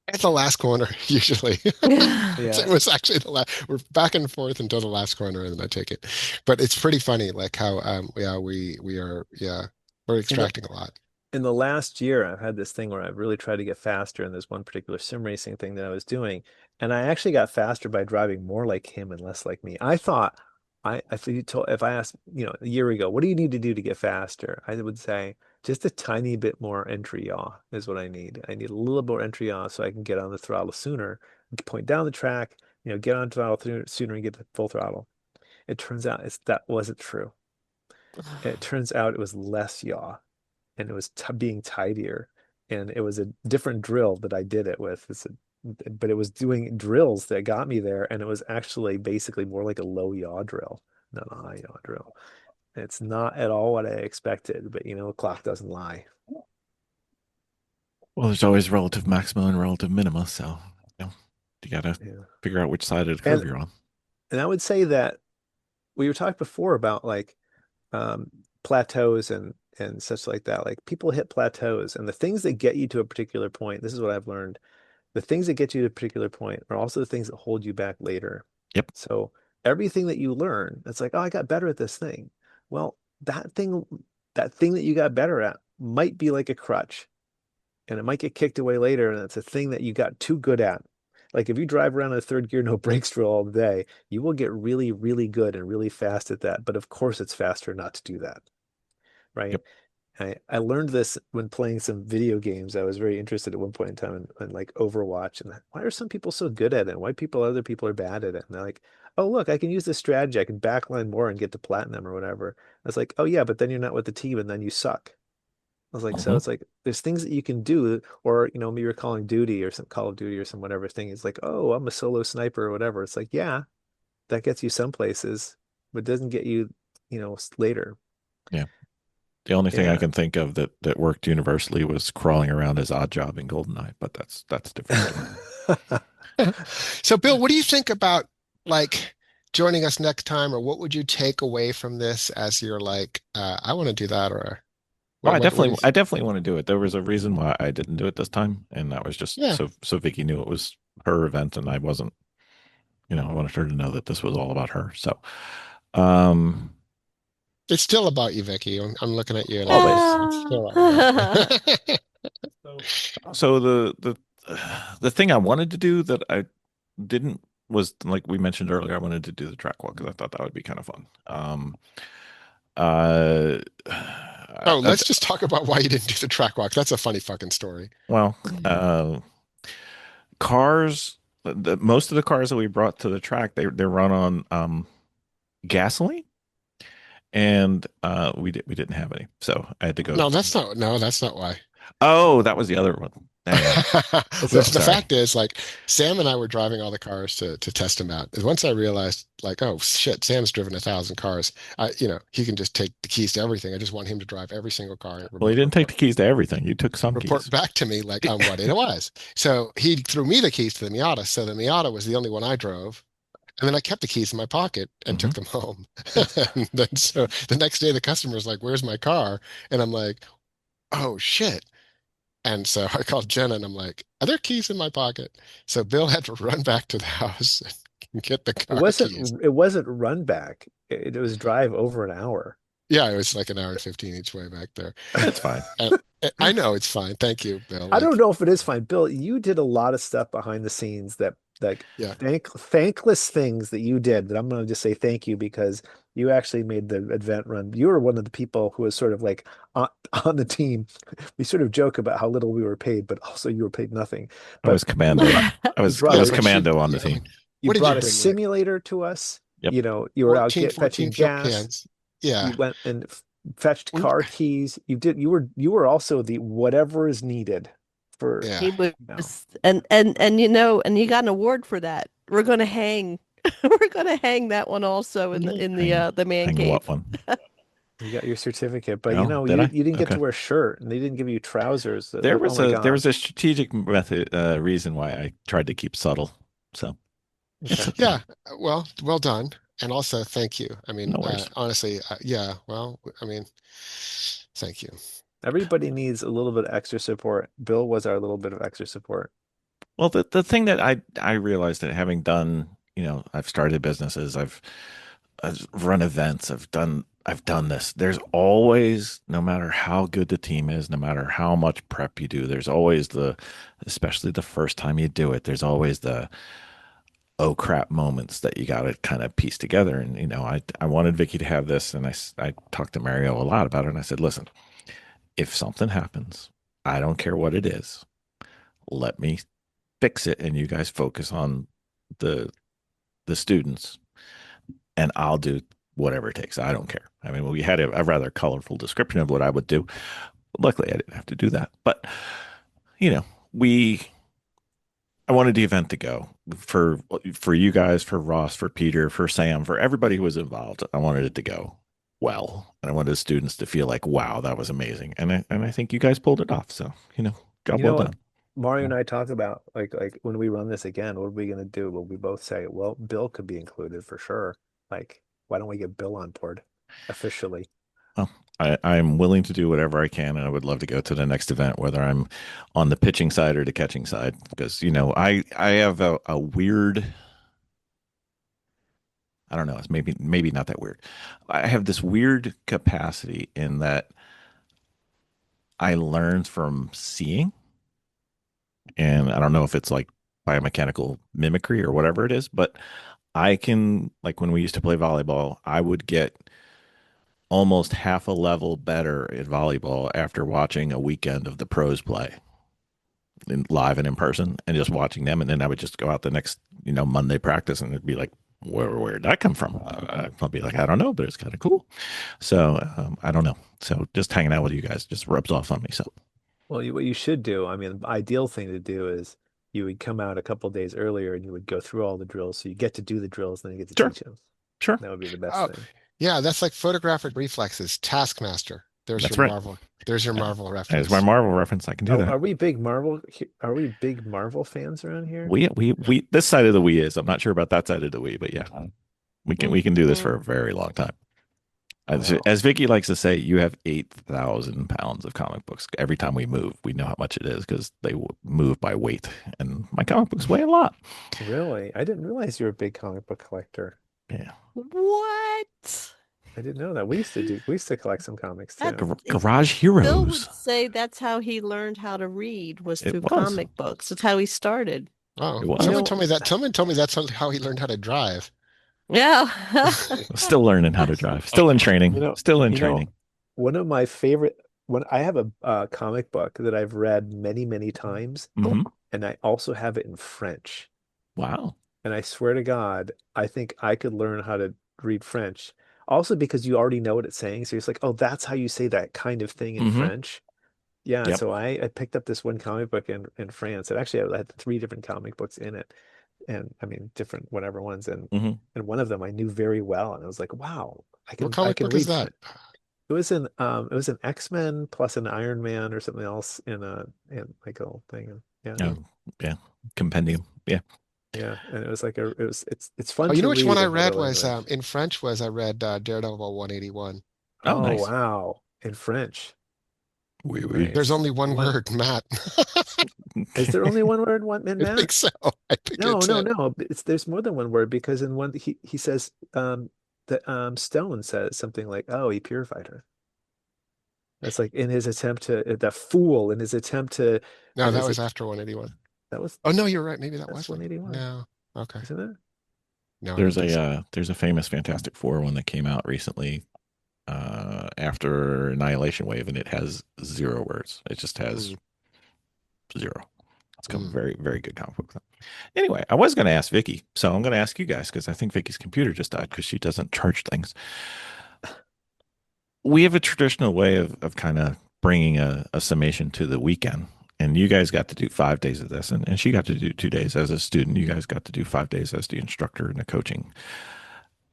at the last corner, usually. yeah, It was actually the last, we're back and forth until the last corner and then I take it. But it's pretty funny, like how, yeah, we are, yeah, we're in the extracting a lot. in the last year, I've had this thing where I've really tried to get faster in this one particular sim racing thing that I was doing. And I actually got faster by driving more like him and less like me. I thought if I asked, a year ago, what do you need to do to get faster? I would say just a tiny bit more entry yaw is what I need. I need a little more entry yaw so I can get on the throttle sooner, point down the track, get on throttle sooner and get to full throttle. It turns out that wasn't true. It turns out it was less yaw and it was t being tidier. And it was a different drill that I did it with. But it was doing drills that got me there, and it was actually basically more like a low yaw drill, not a high yaw drill. It's not at all what I expected, but clock doesn't lie. Well, there's always relative maxima and relative minima, so you know, you gotta Yeah. figure out which side of the curve And you're on. and I would say that we were talking before about like um, plateaus and such like that. Like people hit plateaus, and the things that get you to a particular point. This is what I've learned. The things that get you to a particular point are also the things that hold you back later. Yep. So everything that you learn, it's like, oh, I got better at this thing. Well, that thing that you got better at might be like a crutch, and it might get kicked away later, and it's a thing that you got too good at. Like if you drive around in a third gear, no brakes drill all day, you will get really, really good and really fast at that. But of course, it's faster not to do that, right? Yep. I learned this when playing some video games. I was very interested at one point in time in like Overwatch, and why are some people so good at it? Why other people are bad at it? And they're like, oh, look, I can use this strategy. I can backline more and get to platinum or whatever. I was like, oh yeah, but then you're not with the team and then you suck. I was like, so Hmm. it's like there's things that you can do, or maybe you're calling duty or some Call of Duty or some whatever thing. It's like, oh, I'm a solo sniper or whatever. It's like, yeah, that gets you some places, but doesn't get you, later. Yeah. The only thing I Yeah. can think of that worked universally was crawling around as Odd Job in Goldeneye, but that's a different story. So, Bill, what do you think about like joining us next time, or what would you take away from this as you're like, I want to do that, or Oh, what do you, I definitely want to do it. There was a reason why I didn't do it this time, and that was just yeah. so Vicky knew it was her event, and I wasn't. I wanted her to know that this was all about her. So, um, It's still about you, Vicky. I'm looking at you and I'm Always. like, it's still all about you. So the thing I wanted to do that I didn't was like we mentioned earlier, I wanted to do the track walk because I thought that would be kind of fun. Uh, Oh, I, let's just talk about why you didn't do the track walk. That's a funny fucking story. well, cars. Most of the cars that we brought to the track, they run on gasoline, and we didn't have any, so I had to go. No, that's not why. Oh, that was the other one. Dang it. So The sorry. fact is, like, Sam and I were driving all the cars to test them out. And once I realized, like, oh shit, Sam's driven 1,000 cars. He can just take the keys to everything. I just want him to drive every single car and Well, you didn't take the keys to everything. You took some report keys. back to me like on what it was. So he threw me the keys to the Miata. So the Miata was the only one I drove. And then I kept the keys in my pocket and Hmm. took them home. And then so the next day the customer's like, "Where's my car?" And I'm like, "Oh shit." And so I called Jenna and I'm like, "Are there keys in my pocket?" So Bill had to run back to the house and get the It car keys. wasn't run back. It was drive over an hour. Yeah, it was like an hour and 15 each way back there. It's fine. And I know it's fine. Thank you, Bill. I don't Like, know if it is fine. Bill, you did a lot of stuff behind the scenes that like yeah. thankless things that you did that I'm going to just say thank you because you actually made the event run. You were one of the people who was sort of like on the team. We sort of joke about how little we were paid, but also you were paid nothing. I was But commando. you I brought Yeah, was a but you, commando on the yeah, I team. mean, you what did you brought a bring? Like simulator to us. Yep. You were out 14 fetching fuel gas. cans. Yeah. You went and fetched We, car keys. You were also the whatever is needed for yeah. He was, you know. and and you got an award for that. We're gonna hang, we're gonna hang that one also in the man Hang what cave. one? You got your certificate, but Oh, did I? you didn't get Okay. to wear a shirt and they didn't give you trousers. Oh my There was God. a strategic method reason why I tried to keep subtle. So it's Okay. okay. Yeah. Well done. And also, thank you. I mean, No worries. honestly, yeah. Well, I mean, thank you. Everybody needs a little bit of extra support. Bill was our little bit of extra support. Well, the thing that I realized that having done, I've started businesses, I've run events, I've done this. There's always, no matter how good the team is, no matter how much prep you do, there's always especially the first time you do it, there's always the oh crap moments that you got to kind of piece together. And I wanted Vicky to have this, and I talked to Mario a lot about it, and I said, listen, if something happens, I don't care what it is, let me fix it, and you guys focus on the the students, and I'll do whatever it takes. I don't care. I mean, we had a rather colorful description of what I would do. Luckily, I didn't have to do that. But you know, we I wanted the event to go for you guys, for Ross, for Peter, for Sam, for everybody who was involved. I wanted it to go well, and I wanted the students to feel like, wow, that was amazing. And I think you guys pulled it off. So job You well know what done. Mario and I talk about like when we run this again, what are we gonna do? Well, we both say, well, Bill could be included for sure. Like, why don't we get Bill on board officially? Well, I'm willing to do whatever I can, and I would love to go to the next event, whether I'm on the pitching side or the catching side, because I have a weird. I don't know. It's maybe not that weird. I have this weird capacity in that I learn from seeing, and I don't know if it's like biomechanical mimicry or whatever it is, but I can, like, when we used to play volleyball, I would get almost half a level better at volleyball after watching a weekend of the pros play live and in person and just watching them. And then I would just go out the next, Monday practice, and it'd be like, where did that come from? I'll be like, I don't know, but it's kind of cool. So I don't know. So just hanging out with you guys just rubs off on me. So Well, what you should do, I mean, the ideal thing to do is you would come out a couple days earlier and you would go through all the drills. So you get to do the drills, then you get to sure, teach them. sure. That would be the best Oh, thing. yeah, that's like photographic reflexes. Taskmaster. There's That's your right. Marvel. There's your Marvel As my reference. Marvel reference, I can do Oh, that. are we big Marvel fans around here? We this side of the Wii is. I'm not sure about that side of the Wii, but yeah, we can do this for a Mhm. very long time. Wow. As Vicky likes to say, you have 8,000 pounds of comic books. Every time we move, we know how much it is because they move by weight, and my comic books weigh a lot. Really? I didn't realize you were a big comic book collector. Yeah. What? I didn't know that. We used to collect some comics That too. Garage Bill would Heroes. say that's how he learned how to read was It through was. comic books. That's how he started. Oh, It You someone was. know, told me that. Someone told me that's how he learned how to drive. Yeah. Still learning how to drive. Still in you training. know, Still in you know, training. one of my favorite when I have a comic book that I've read many, many times, Hmm. and I also have it in French. Wow. And I swear to God, I think I could learn how to read French. Also because you already know what it's saying. So it's like, oh, that's how you say that kind of thing in Hmm. French. Yeah, Yep. so I picked up this one comic book in France. It actually had three different comic books in it. And I mean different whatever ones. Hmm. And one of them I knew very well. And I was like, wow, What I comic can book is read that? French. It was an X-Men plus an Iron Man or something else in like a whole thing. Yeah. Oh, yeah. Compendium. Yeah. Yeah. And it was like it's fun Oh, you to know which one read I another read was language. in French was I read Daredevil 181. Oh, Oh nice. wow. In French. Oui, oui. There's Nice. only one What word, Matt. is there only one word one in I think that? so. I think No, it's no, it. no. It's there's more than one word because in one he says the Stone says something like, "Oh, he purified her." That's like in his attempt to the fool in his attempt to No, and that is was it after 181. that was Oh no, you're right. Maybe that that's wasn't. 181, No. Okay. isn't it? No, I don't think so. There's a famous Fantastic Four one that came out recently after Annihilation Wave, and it has 0 words. It just has Mm, 0. It's a mm. very, very good comic book. Anyway, I was going to ask Vicky, so I'm going to ask you guys because I think Vicky's computer just died because she doesn't charge things. We have a traditional way of kind of bringing a summation to the weekend. And you guys got to do 5 days of this, and she got to do 2 days as a student. You guys got to do 5 days as the instructor and the coaching.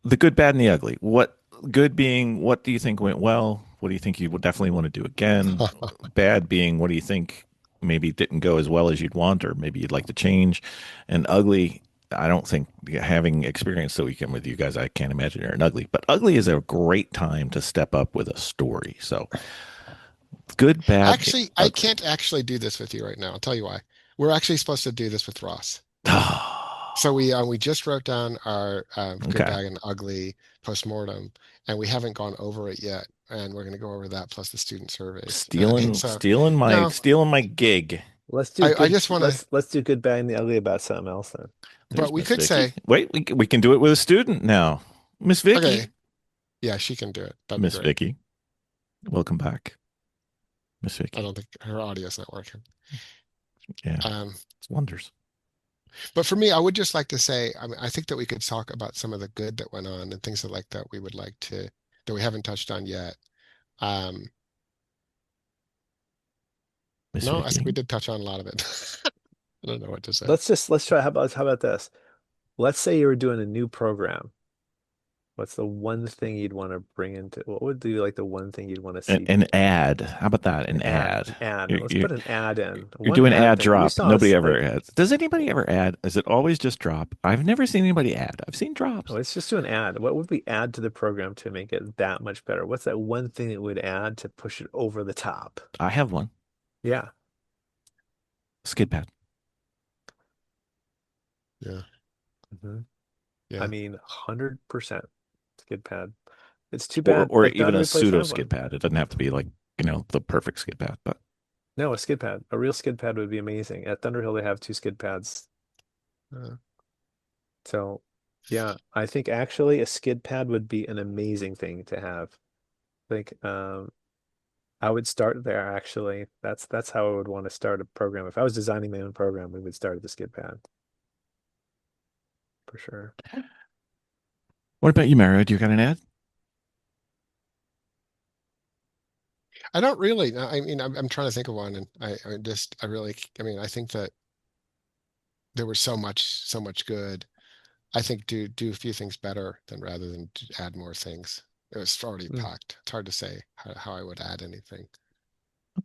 The good, bad, and the ugly. What good being, what do you think went well? What do you think you would definitely want to do again? Bad being, what do you think maybe didn't go as well as you'd want, or maybe you'd like to change? And ugly, I don't think having experienced the weekend with you guys, I can't imagine you're an ugly. But ugly is a great time to step up with a story. So good, bad, Actually, I ugly. can't actually do this with you right now. I'll tell you why. We're actually supposed to do this with Ross. So we just wrote down our good, Okay. bad, and ugly postmortem, and we haven't gone over it yet. And we're going to go over that plus the student surveys. And Stealing, so, no, stealing my gig. I just want to. Let's do good, bad, and the ugly about something else then. But There's we Miss could Vicky. say, Wait, we can do it with a student now. Miss okay, Vicky. yeah, she can do it. That'd be Miss great. Vicky. Welcome back, Miss I Vicky. don't think her audio's not working. Yeah, Um, it's wonders. but for me, I would just like to say, I mean, I think that we could talk about some of the good that went on and things that like that we would like to that we haven't touched on yet. Um, Miss no, I think we Vicky. did touch on a lot of it. I don't know what to say. Let's try how about this? Let's say you were doing a new program. What's the one thing you'd want to bring into what would be like the one thing you'd want to see An ad. How about that? An an ad. ad. You're, Let's you're, put an ad in. you're One doing ad ad thing. You drop. saw Nobody us ever like adds. Does anybody ever add? Is it always just drop? I've never seen anybody add. I've seen drops. let's just do an ad. What would we add to the program to make it that much better? What's that one thing that would add to push it over the top? I have one. Yeah. Skid pad. Yeah, hmm I yeah. mean, 100% skid pad. It's too Or bad or that even a Thunderbird Place pseudo have skid one. pad. It doesn't have to be like, the perfect skid pad, but No, a skid pad. A real skid pad would be amazing. At Thunderhill, they have two skid pads. Uh, So, yeah, I think actually a skid pad would be an amazing thing to have. Like, I would start there actually. That's how I would want to start a program. If I was designing my own program, we would start at the skid pad for sure. what about you, Mario? Do you got an ad? I don't really. No, I mean, I'm trying to think of one, and I really, I mean, I think that there was so much good. I think do a few things better than rather than add more things. It was already Hmm. packed. It's hard to say how I would add anything.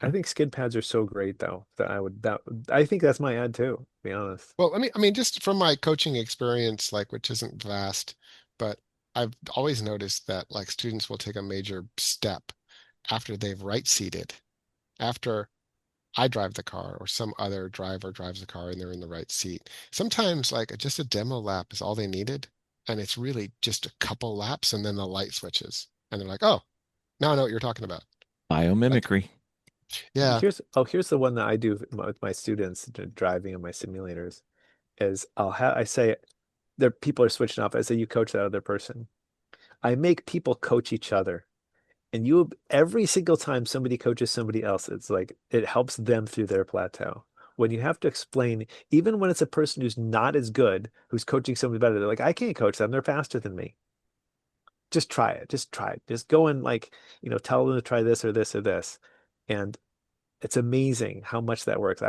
I Okay. think skid pads are so great though that I think that's my ad too, to be honest. Well, I mean, just from my coaching experience, like which isn't vast, but I've always noticed that like students will take a major step after they've right seated, after I drive the car or some other driver drives the car and they're in the right seat. Sometimes like just a demo lap is all they needed, and it's really just a couple laps and then the light switches. And they're like, oh, now I know what you're talking about. Like, Biomimicry. yeah. Here's the one that I do with my students driving in my simulators is I say there people are switching off. I say you coach that other person. I make people coach each other. And every single time somebody coaches somebody else, it's like it helps them through their plateau. When you have to explain, even when it's a person who's not as good, who's coaching somebody better, they're like, I can't coach them. They're faster than me. Just try it. Just try it. Just go and like, tell them to try this or this or this. And it's amazing how much that works.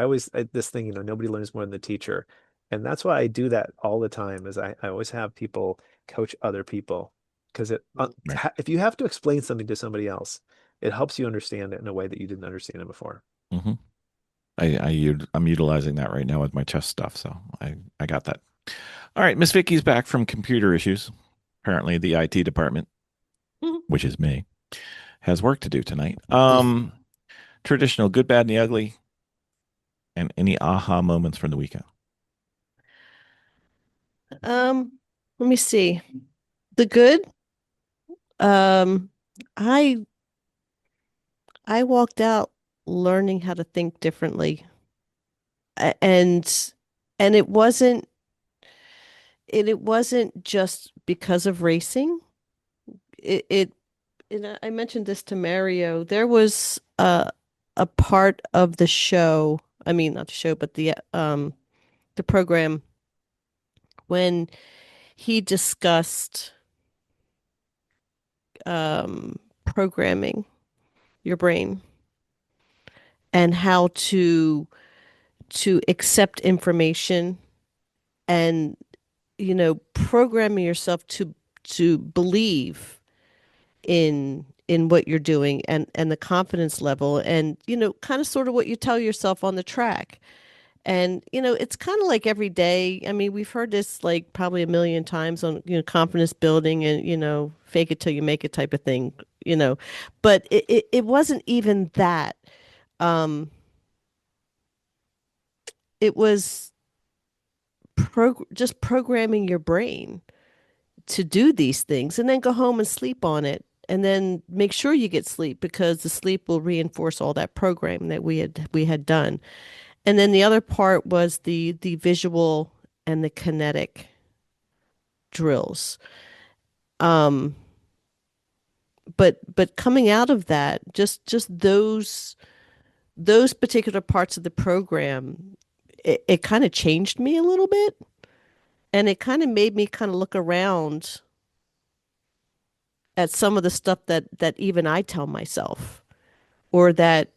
This thing, nobody learns more than the teacher. And that's why I do that all the time is I always have people coach other people because Right. if you have to explain something to somebody else, it helps you understand it in a way that you didn't understand it before. Hmm. I'm utilizing that right now with my chess stuff, so I got that. All right, Miss Vicky's back from computer issues. Apparently, the IT department, which is me, has work to do tonight. Traditional good, bad, and the ugly, and any aha moments from the weekend. Um, Let me see. The good, um, I I walked out learning how to think differently. And it wasn't just because of racing. It and I mentioned this to Mario. There was a part of the show, I mean not the show, but the program when he discussed programming your brain and how to accept information and programming yourself to believe in what you're doing and the confidence level and kind of sort of what you tell yourself on the track. And it's kind of like every day. I mean, we've heard this like probably a million times on confidence building and fake it till you make it type of thing, you know but it wasn't even that. It was just programming your brain to do these things and then go home and sleep on it and then make sure you get sleep because the sleep will reinforce all that programming that we had done. And then the other part was the visual and the kinetic drills. Um, but coming out of that, just those particular parts of the program, it kind of changed me a little bit, and it kind of made me kind of look around at some of the stuff that even I tell myself or that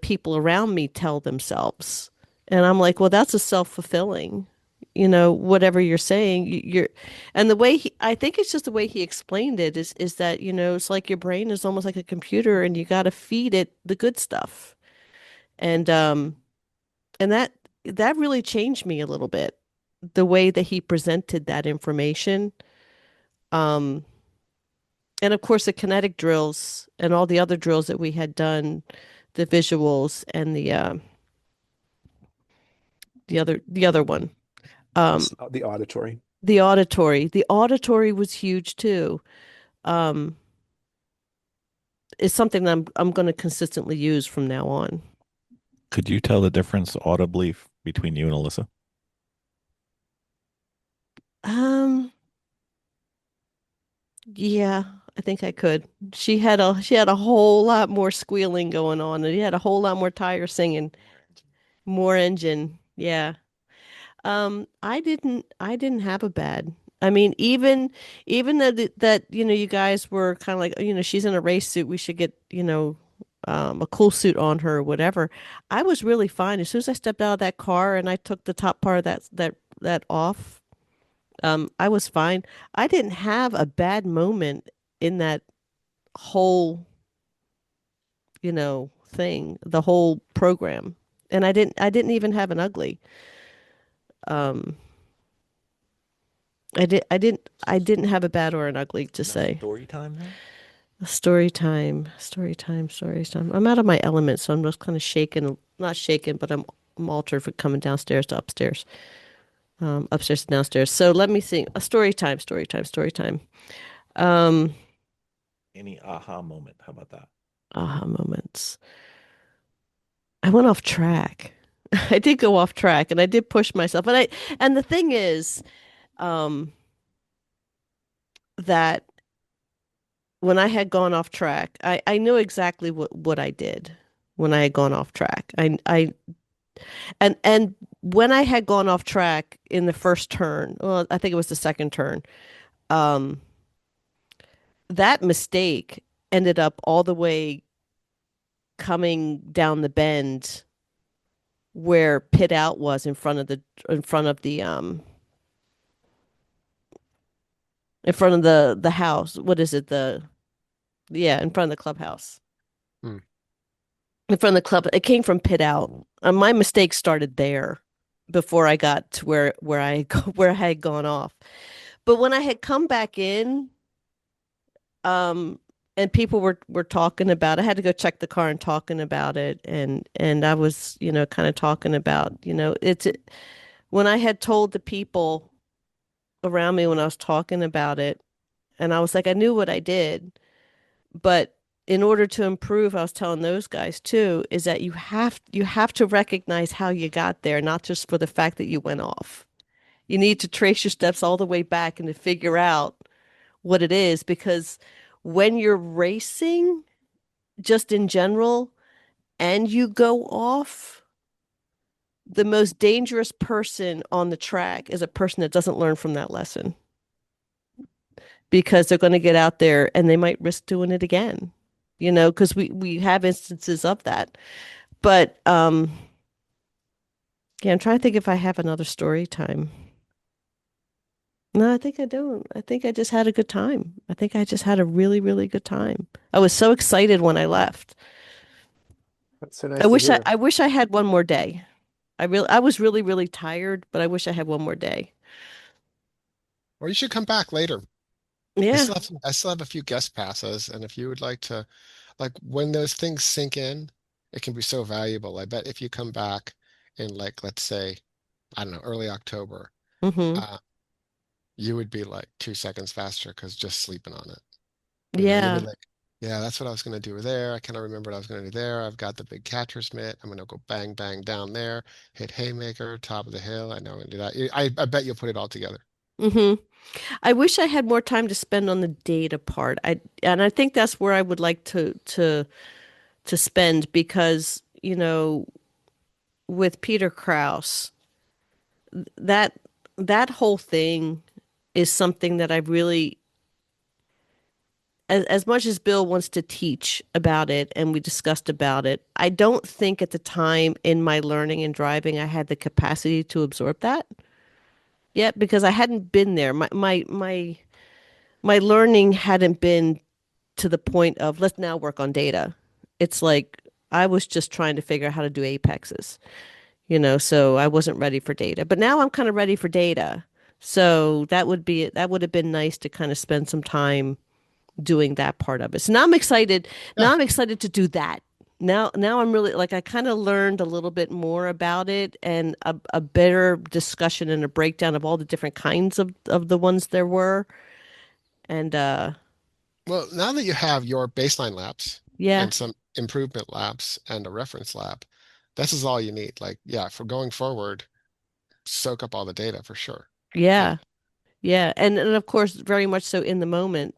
people around me tell themselves. And I'm like, well, that's a self-fulfilling, whatever you're saying, you're. And the way I think it's just the way he explained it is that it's like your brain is almost like a computer and you got to feed it the good stuff. And that really changed me a little bit, the way that he presented that information. um and of course the kinetic drills and all the other drills that we had done, the visuals and the other one, um The auditory. the auditory was huge too. um it's something that I'm going to consistently use from now on. Could you tell the difference audibly between you and Alyssa? um yeah, I think I could. She had a whole lot more squealing going on, and he had a whole lot more tire singing, more engine. Yeah. I didn't have a bad. I mean, even that you guys were kind of like, she's in a race suit, we should get, a cool suit on her or whatever. I was really fine. As soon as I stepped out of that car and I took the top part of that off, I was fine. I didn't have a bad moment in that whole, thing, the whole program. And I didn't even have an ugly. Um, I didn't have a bad or an ugly to say. Story time then? Story time, story time, story time. I'm out of my element, so I'm just kind of shaken, not shaken, but I'm altered for coming downstairs to upstairs, upstairs to downstairs. So let me think. A story time, story time, story time. Um, Any aha moment? How about that? Aha moments. I went off track. I did go off track and I did push myself. And the thing is, um, that when I had gone off track, I knew exactly what I did when I had gone off track. And when I had gone off track in the first turn, well, I think it was the second turn, um, that mistake ended up all the way coming down the bend where pit out was in front of the in front of the house. What is it? In front of the clubhouse. Hmm. In front of the club. It came from pit out. My mistake started there before I got to where where I had gone off. But when I had come back in, um, and people were talking about, I had to go check the car and talking about it, and I was, kind of talking about, when I had told the people around me when I was talking about it, and I was like, I knew what I did, but in order to improve, I was telling those guys too, is that you have to recognize how you got there, not just for the fact that you went off. You need to trace your steps all the way back and to figure out what it is, because when you're racing, just in general, and you go off, the most dangerous person on the track is a person that doesn't learn from that lesson, because they're going to get out there and they might risk doing it again, because we have instances of that. But yeah, I'm trying to think if I have another story time. No, I think I don't. I think I just had a good time. I think I just had a really, really good time. I was so excited when I left. That's so nice to hear. I wish I had one more day. I was really, really tired, but I wish I had one more day. Or you should come back later. Yeah. I still have a few guest passes, and if you would like to, like when those things sink in, it can be so valuable. I bet if you come back in like, let's say, I don't know, early October, Mm-hmm. uh, you would be like 2 seconds faster because just sleeping on it. You'll be Yeah. like, yeah, that's what I was going to do there. I kind of remember what I was going to do there. I've got the big catcher's mitt. I'm going to go bang, bang down there, hit haymaker, top of the hill. I know I'm going to do that. I bet you'll put it all together. Mm-hmm. I wish I had more time to spend on the data part. I think that's where I would like to spend, because, with Peter Krause, that that whole thing is something that I really, as much as Bill wants to teach about it and we discussed about it, I don't think at the time in my learning and driving I had the capacity to absorb that yet, because I hadn't been there. My learning hadn't been to the point of let's now work on data. It's like I was just trying to figure out how to do apexes, so I wasn't ready for data. But now I'm kind of ready for data. So that would have been nice to kind of spend some time doing that part of it. So now I'm excited. Yeah. Now I'm excited to do that. Now I'm really, like, I kind of learned a little bit more about it, and a better discussion and a breakdown of all the different kinds of the ones there were. And Well, now that you have your baseline laps yeah, and some improvement laps and a reference lap, this is all you need. Like, yeah, for going forward, soak up all the data for sure. Yeah. yeah, yeah. And of course, very much so in the moment.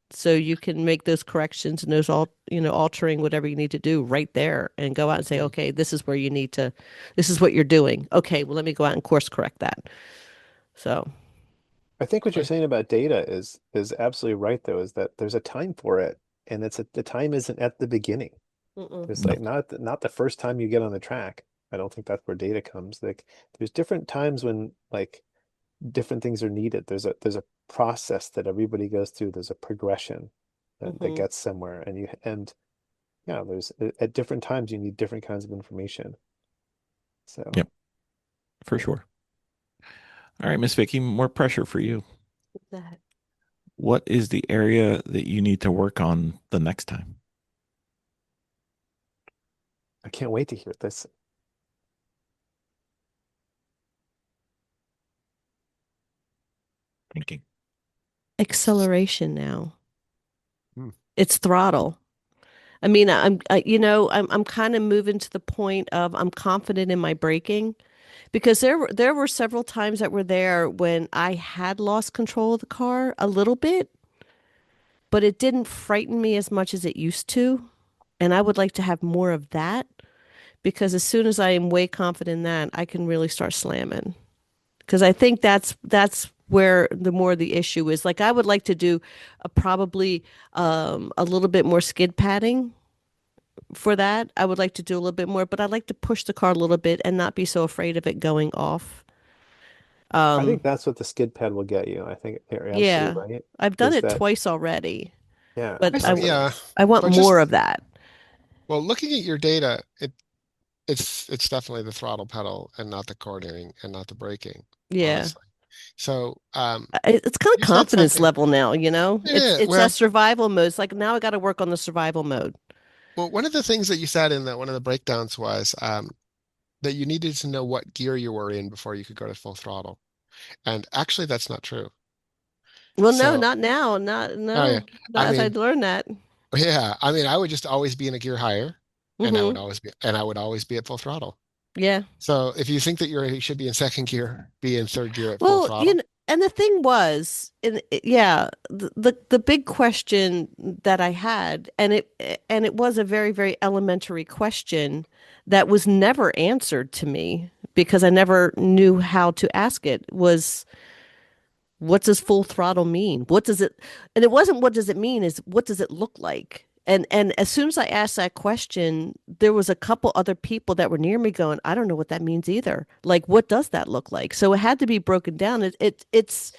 So you can make those corrections and those altering whatever you need to do right there and go out and say, Yeah. okay, this is what you're doing. Okay, well, let me go out and course correct that. So, I think what you're Right. saying about data is absolutely right though, is that there's a time for it, and the time isn't at the beginning. mm-mm, There's No. like not the first time you get on the track. I don't think that's where data comes. Like there's different times when like different things are needed. There's a process that everybody goes through. There's a progression that mm-hmm. gets somewhere, and yeah, there's at different times you need different kinds of information. So Yep, for sure. All right, Miss Vicky, more pressure for you. That What is the area that you need to work on the next time? I can't wait to hear this. Thinking. acceleration now. Hmm. It's throttle. I'm kind of moving to the point of I'm confident in my braking because there were several times that were there when I had lost control of the car a little bit, but it didn't frighten me as much as it used to. And I would like to have more of that because as soon as I am way confident in that, I can really start slamming. Because I think that's where the more the issue is. Like I would like to do probably a little bit more skid padding for that. I would like to do a little bit more, but I'd like to push the car a little bit and not be so afraid of it going off. I think Um, that's what the skid pad will get you. I think you're yeah, absolutely right. I've done Is it that, twice already, yeah, but like, Yeah, I want but more just of that. well, looking at your data, it's definitely the throttle pedal and not the coordinating and not the braking, Yeah. honestly. So It's kind of you said confidence something. level now, you know? It's Yeah, it's that well, survival mode. It's like now I got to work on the survival mode. one of the things that you said in one of the breakdowns was that you needed to know what gear you were in before you could go to full throttle. And actually, that's not true. Well, no, So, not now. Not oh yeah, no. I Not as I mean, learned that. yeah, I mean, I would just always be in a gear higher, Hmm. and I would always be at full throttle. Yeah. So if you think that you should be in second gear, be in third gear at full Well, throttle. and the thing was, yeah, the big question that I had, and it was a very, very elementary question that was never answered to me because I never knew how to ask it, was what does full throttle mean? What does it, and it wasn't what does it mean, is what does it look like? And as soon as I asked that question, there was a couple other people that were near me going, I don't know what that means either. Like, what does that look like? So it had to be broken down. It's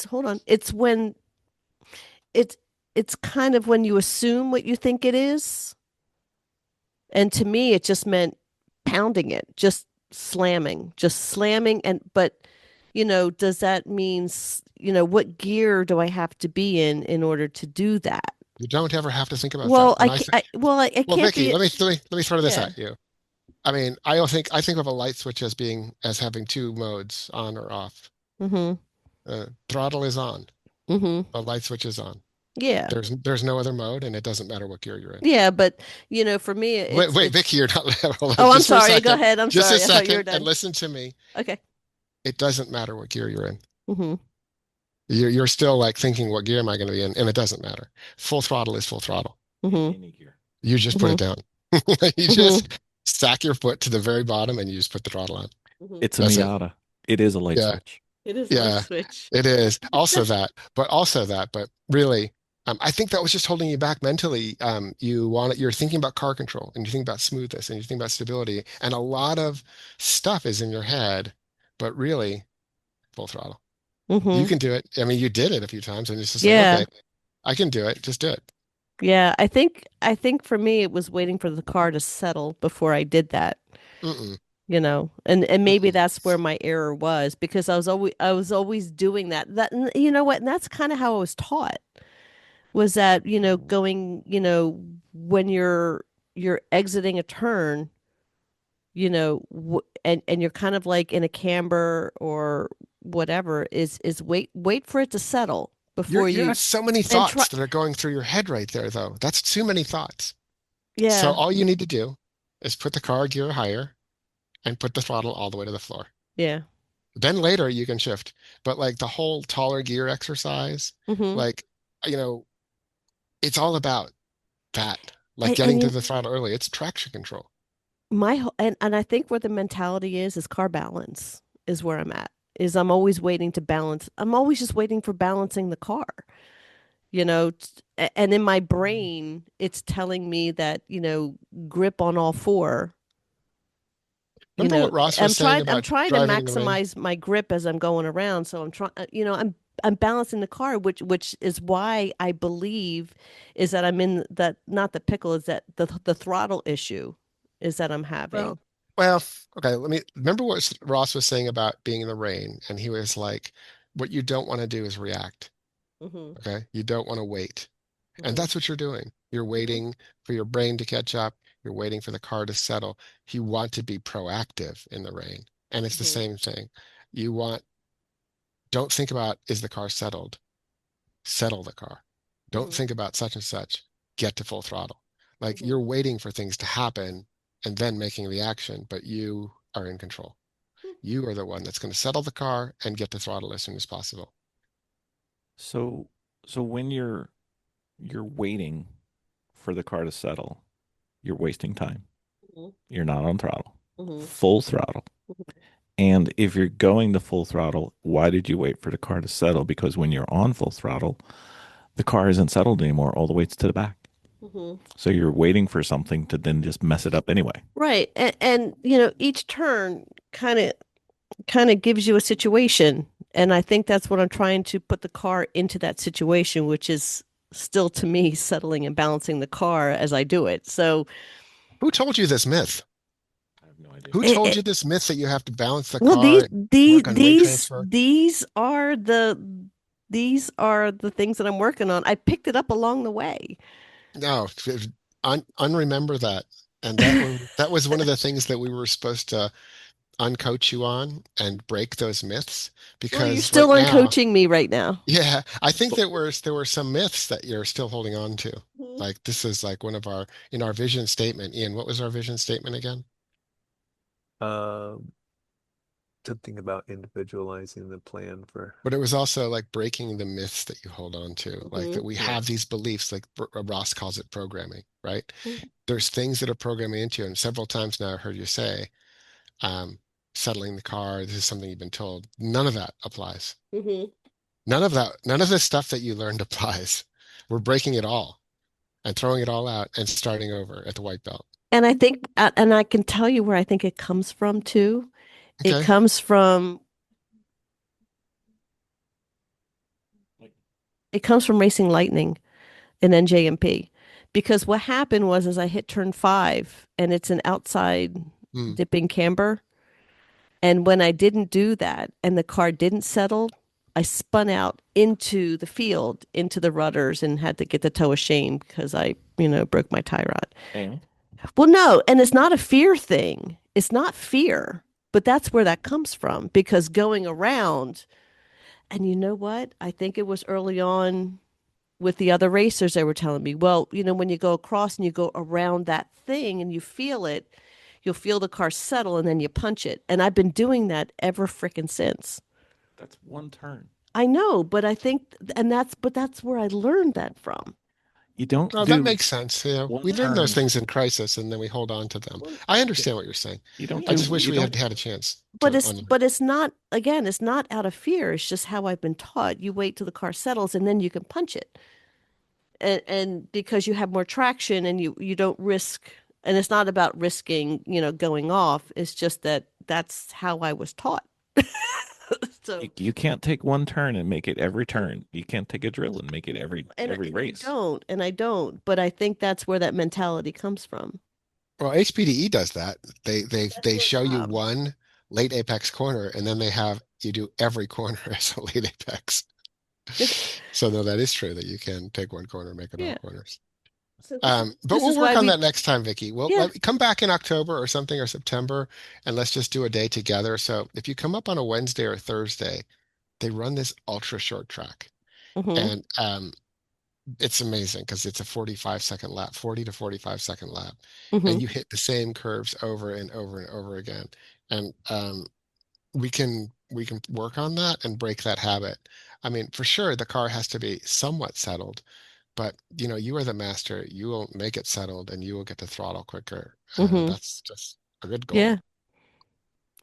hold on. It's it's kind of when you assume what you think it is. And to me, it just meant pounding it, just slamming. And, but, does that mean, what gear do I have to be in order to do that? You don't ever have to think about that. Well, And I think, I well, can't Vicky, be, let me throw this yeah. at you. I mean, I think of a light switch as being as having two modes, on or off. Mm-hmm. Throttle is on. Mm-hmm. The light switch is on. Yeah. There's no other mode, and it doesn't matter what gear you're in. Yeah. But, for me, Wait, it's, Vicky, you're not. Hold on, oh, I'm just for a sorry. Go second. ahead. I'm Just a sorry. I thought you were second, and done. listen to me. Okay. It doesn't matter what gear you're in. Mm-hmm. You're still like thinking, what gear am I going to be in? And it doesn't matter. Full throttle is full throttle. Mm-hmm. Any gear. You just put it Mm-hmm. down. You Mm-hmm. just stack your foot to the very bottom and you just put the throttle on. Mm-hmm. It's a That's it. Miata. It is a light Yeah. switch. It is a light Yeah. switch. It is also that, but really, I think that was just holding you back mentally. You're thinking about car control and you think about smoothness and you think about stability, and a lot of stuff is in your head, but really, full throttle. You Mm-hmm. can do it. I mean, you did it a few times, and it's just like, Yeah. okay, I can do it. Just do it. Yeah, I think for me it was waiting for the car to settle before I did that, Mm-mm, and maybe mm-mm. that's where my error was because I was always doing that. That, and you know what, and that's kind of how I was taught, was that, going, when you're exiting a turn, and you're kind of like in a camber or whatever, is wait for it to settle before You you, have so many and try. thoughts that are going through your head right there, though. That's too many thoughts. So Yeah. all you need to do is put the car gear higher and put the throttle all the way to the floor. Yeah. Then later you can shift. But like the whole taller gear exercise, Mm-hmm. like, you know, it's all about that, like And getting to you the throttle early. It's traction control. and I think where the mentality is car balance is where I'm at. Is I'm always waiting to balance. I'm always just waiting for balancing the car. And in my brain, it's telling me that, grip on all four. You Remember know, what Ross was I'm saying trying I'm about trying to driving in the rain? maximize my grip as I'm going around. So I'm trying, I'm balancing the car, which is why I believe is that I'm in that, not the pickle, is that the throttle issue is that I'm having. Well, well, okay, let me remember what Ross was saying about being in the rain. And he was like, what you don't want to do is react. Mm-hmm. Okay. You don't want to wait. And Mm-hmm. that's what you're doing. You're Mm-hmm. waiting for your brain to catch up. You're waiting for the car to settle. You want to be proactive in the rain. And it's the Mm-hmm. same thing. Don't think about, is the car settled? Settle the car. Don't think about such and such. Get to full throttle. Like Mhm. you're waiting for things to happen and then making the action, but you are in control. You are the one that's going to settle the car and get to throttle as soon as possible. So so when you're waiting for the car to settle, you're wasting time. Mhm. You're not on throttle. Mhm. Full throttle. And if you're going to full throttle, why did you wait for the car to settle? Because when you're on full throttle, the car isn't settled anymore. All the weight's to the back. Mhm. So you're waiting for something to then just mess it up anyway. Right. And each turn kind of gives you a situation. And I think that's what I'm trying to put the car into that situation, which is still to me settling and balancing the car as I do it. So Who told you this myth? I have no idea. Who it, told it, you this myth that you have to balance the well, car and work on weight transfer? these are the things that I'm working on. I picked it up along the way. No, unremember that. And that was one of the things that we were supposed to uncoach you on and break those myths Well, you're because still right now, uncoaching me right now. yeah, I think there were some myths that you're still holding on to. Mhm. Like this is like one of our in our vision statement. Ian, what was our vision statement again? Um, Something about individualizing the plan for. But it was also like breaking the myths that you hold on to, like that Mhm. we Yeah. have these beliefs, like Ross calls it programming, right? Mhm. There's things that are programming into you, and several times now I heard you say, um, settling the car, this is something you've been told. None of that applies. Mhm. None of the stuff that you learned applies. We're breaking it all and throwing it all out and starting over at the white belt. And I think, and I can tell you where I think it comes from too. It Okay. comes from it comes from racing lightning in NJMP, because what happened was as I hit turn 5 and it's an outside Hmm. dipping camber, and when I didn't do that and the car didn't settle, I spun out into the field, into the rudders, and had to get the tow of shame because I, broke my tie rod. And Well, no, and it's not a fear thing. It's not fear, but that's where that comes from because going around, and you know what? I think it was early on with the other racers, they were telling me, well, when you go across and you go around that thing and you feel it, you'll feel the car settle and then you punch it. And I've been doing that ever frickin' since. that's one turn. I know, but I think, but that's where I learned that from. You don't No, that do makes sense. You know, one we learn those turn. things in crisis and then we hold on to them. Well, I Yeah. understand what you're saying. You don't I yeah, just do wish you we had don't had a chance but to it's on. but it's not again, it's not out of fear. It's just how I've been taught. You wait till the car settles and then you can punch it. And because you have more traction and you don't risk, and it's not about risking, going off. It's just that that's how I was taught. So you can't take one turn and make it every turn. You can't take a drill and make it and every and I race. don't, and I don't, but I think that's where that mentality comes from. Well, HPDE does that. That's They their show you job. one late apex corner and then they have you do every corner as a late apex. So no, that is true that you can take one corner, make it all Yeah. corners. So But this we'll is why work on we that next time, Vicky. We'll yeah. come back in October or something or September, and let's just do a day together. So if you come up on a Wednesday or Thursday, they run this ultra short track, Hmm. and it's amazing because it's a 45-second lap, 40 to 45-second lap, and Hmm. you hit the same curves over and over and over again. And we can work on that and break that habit. I mean, for sure, the car has to be somewhat settled, but you are the master. You will make it settled, and you will get the throttle quicker. Hmm. That's just a good goal. Yeah.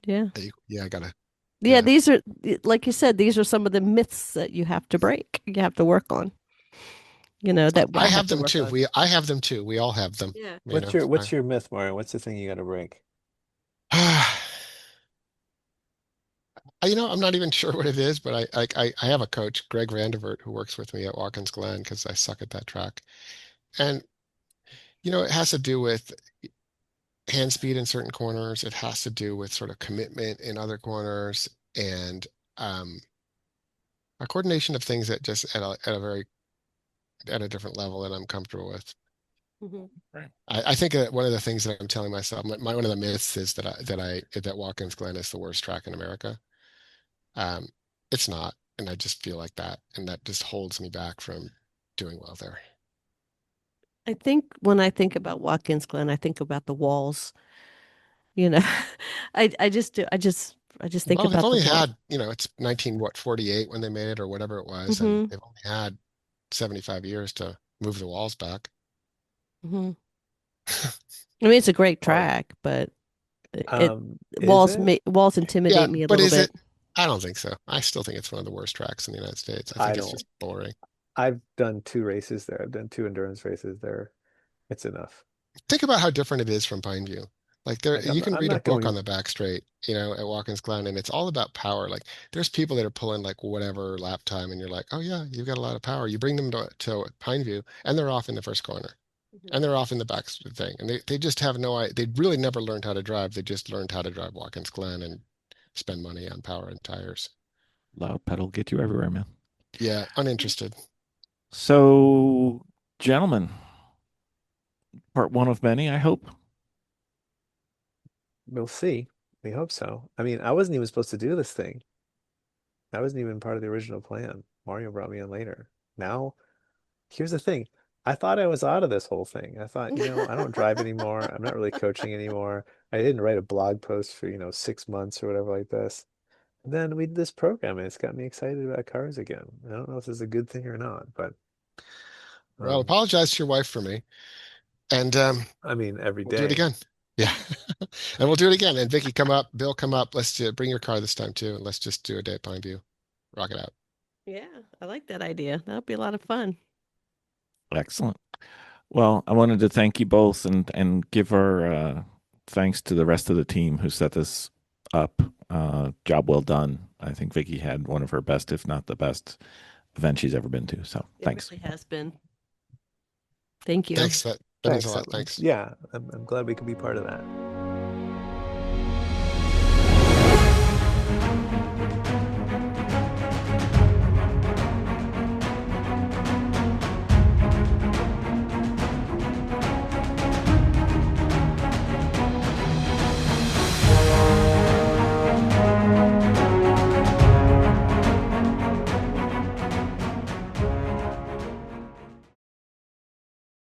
Yeah. Yeah, I gotta. Yeah, Yeah. these are, like you said, these are some of the myths that you have to break. You have to work on, that I I have have to them work too. on. I have them too. We all have them. Yeah. You know. What's your myth, Mario? What's the thing you got to break? I'm not even sure what it is, but I have a coach, Greg Vandevert, who works with me at Watkins Glen because I suck at that track. And it has to do with hand speed in certain corners. It has to do with sort of commitment in other corners and um, a coordination of things that just at a different level that I'm comfortable with. Hmm. Right. I think that one of the things that I'm telling myself, one of the myths is that Watkins Glen is the worst track in America. Um, it's not, and I just feel like that, and that just holds me back from. doing well there. I think when I think about Watkins Glen, I think about the walls. You know, I just do. I just think Well, they've about the only wall. had, it's 48 when they made it or whatever it was, and Hmm. they've only had 75 years to move the walls back. Hmm. I mean, it's a great Or track, but it Is it? walls yeah, intimidate me a but little is bit. it? I don't think so. I still think it's one of the worst tracks in the United States. I I think it's don't. just boring. I've done 2 races there. I've done 2 endurance races there. It's enough. Think about how different it is from Pineview. Like there, Like you can I'm read a not book on going. the back straight, at Watkins Glen, and it's all about power. Like there's people that are pulling like whatever lap time, and you're like, oh yeah, you've got a lot of power. You bring them to Pineview, and they're off in the first corner, and they're off in the back thing, and they just have no idea. They really never learned how to drive. They just learned how to drive Watkins Glen and spend money on power and tires. Loud pedal get you everywhere, man. Yeah, uninterested. So, gentlemen, part one of many, I hope. We'll see. We hope so. I mean, I wasn't even supposed to do this thing. I wasn't even part of the original plan. Mario brought me in later. Now, here's the thing. I thought I was out of this whole thing. I thought, I don't drive anymore. I'm not really coaching anymore. I didn't write a blog post for, 6 months or whatever like this. And then we did this program and it's got me excited about cars again. I don't know if this is a good thing or not, but Well, um, apologize to your wife for me, and I mean, every we'll do it day. again. Yeah. And we'll do it again. And Vicky, come up. Bill, come up. Let's bring your car this time too. And let's just do a day at Pineview. Rock it out. Yeah, I like that idea. That'll be a lot of fun. Excellent. Well, I wanted to thank you both and give our thanks to the rest of the team who set this up. Job well done. I think Vicky had one of her best, if not the best, event she's ever been to. So It thanks. really has been. Thank you. Thanks. That means a Thanks. lot. Thanks. Yeah, I'm glad we could be part of that.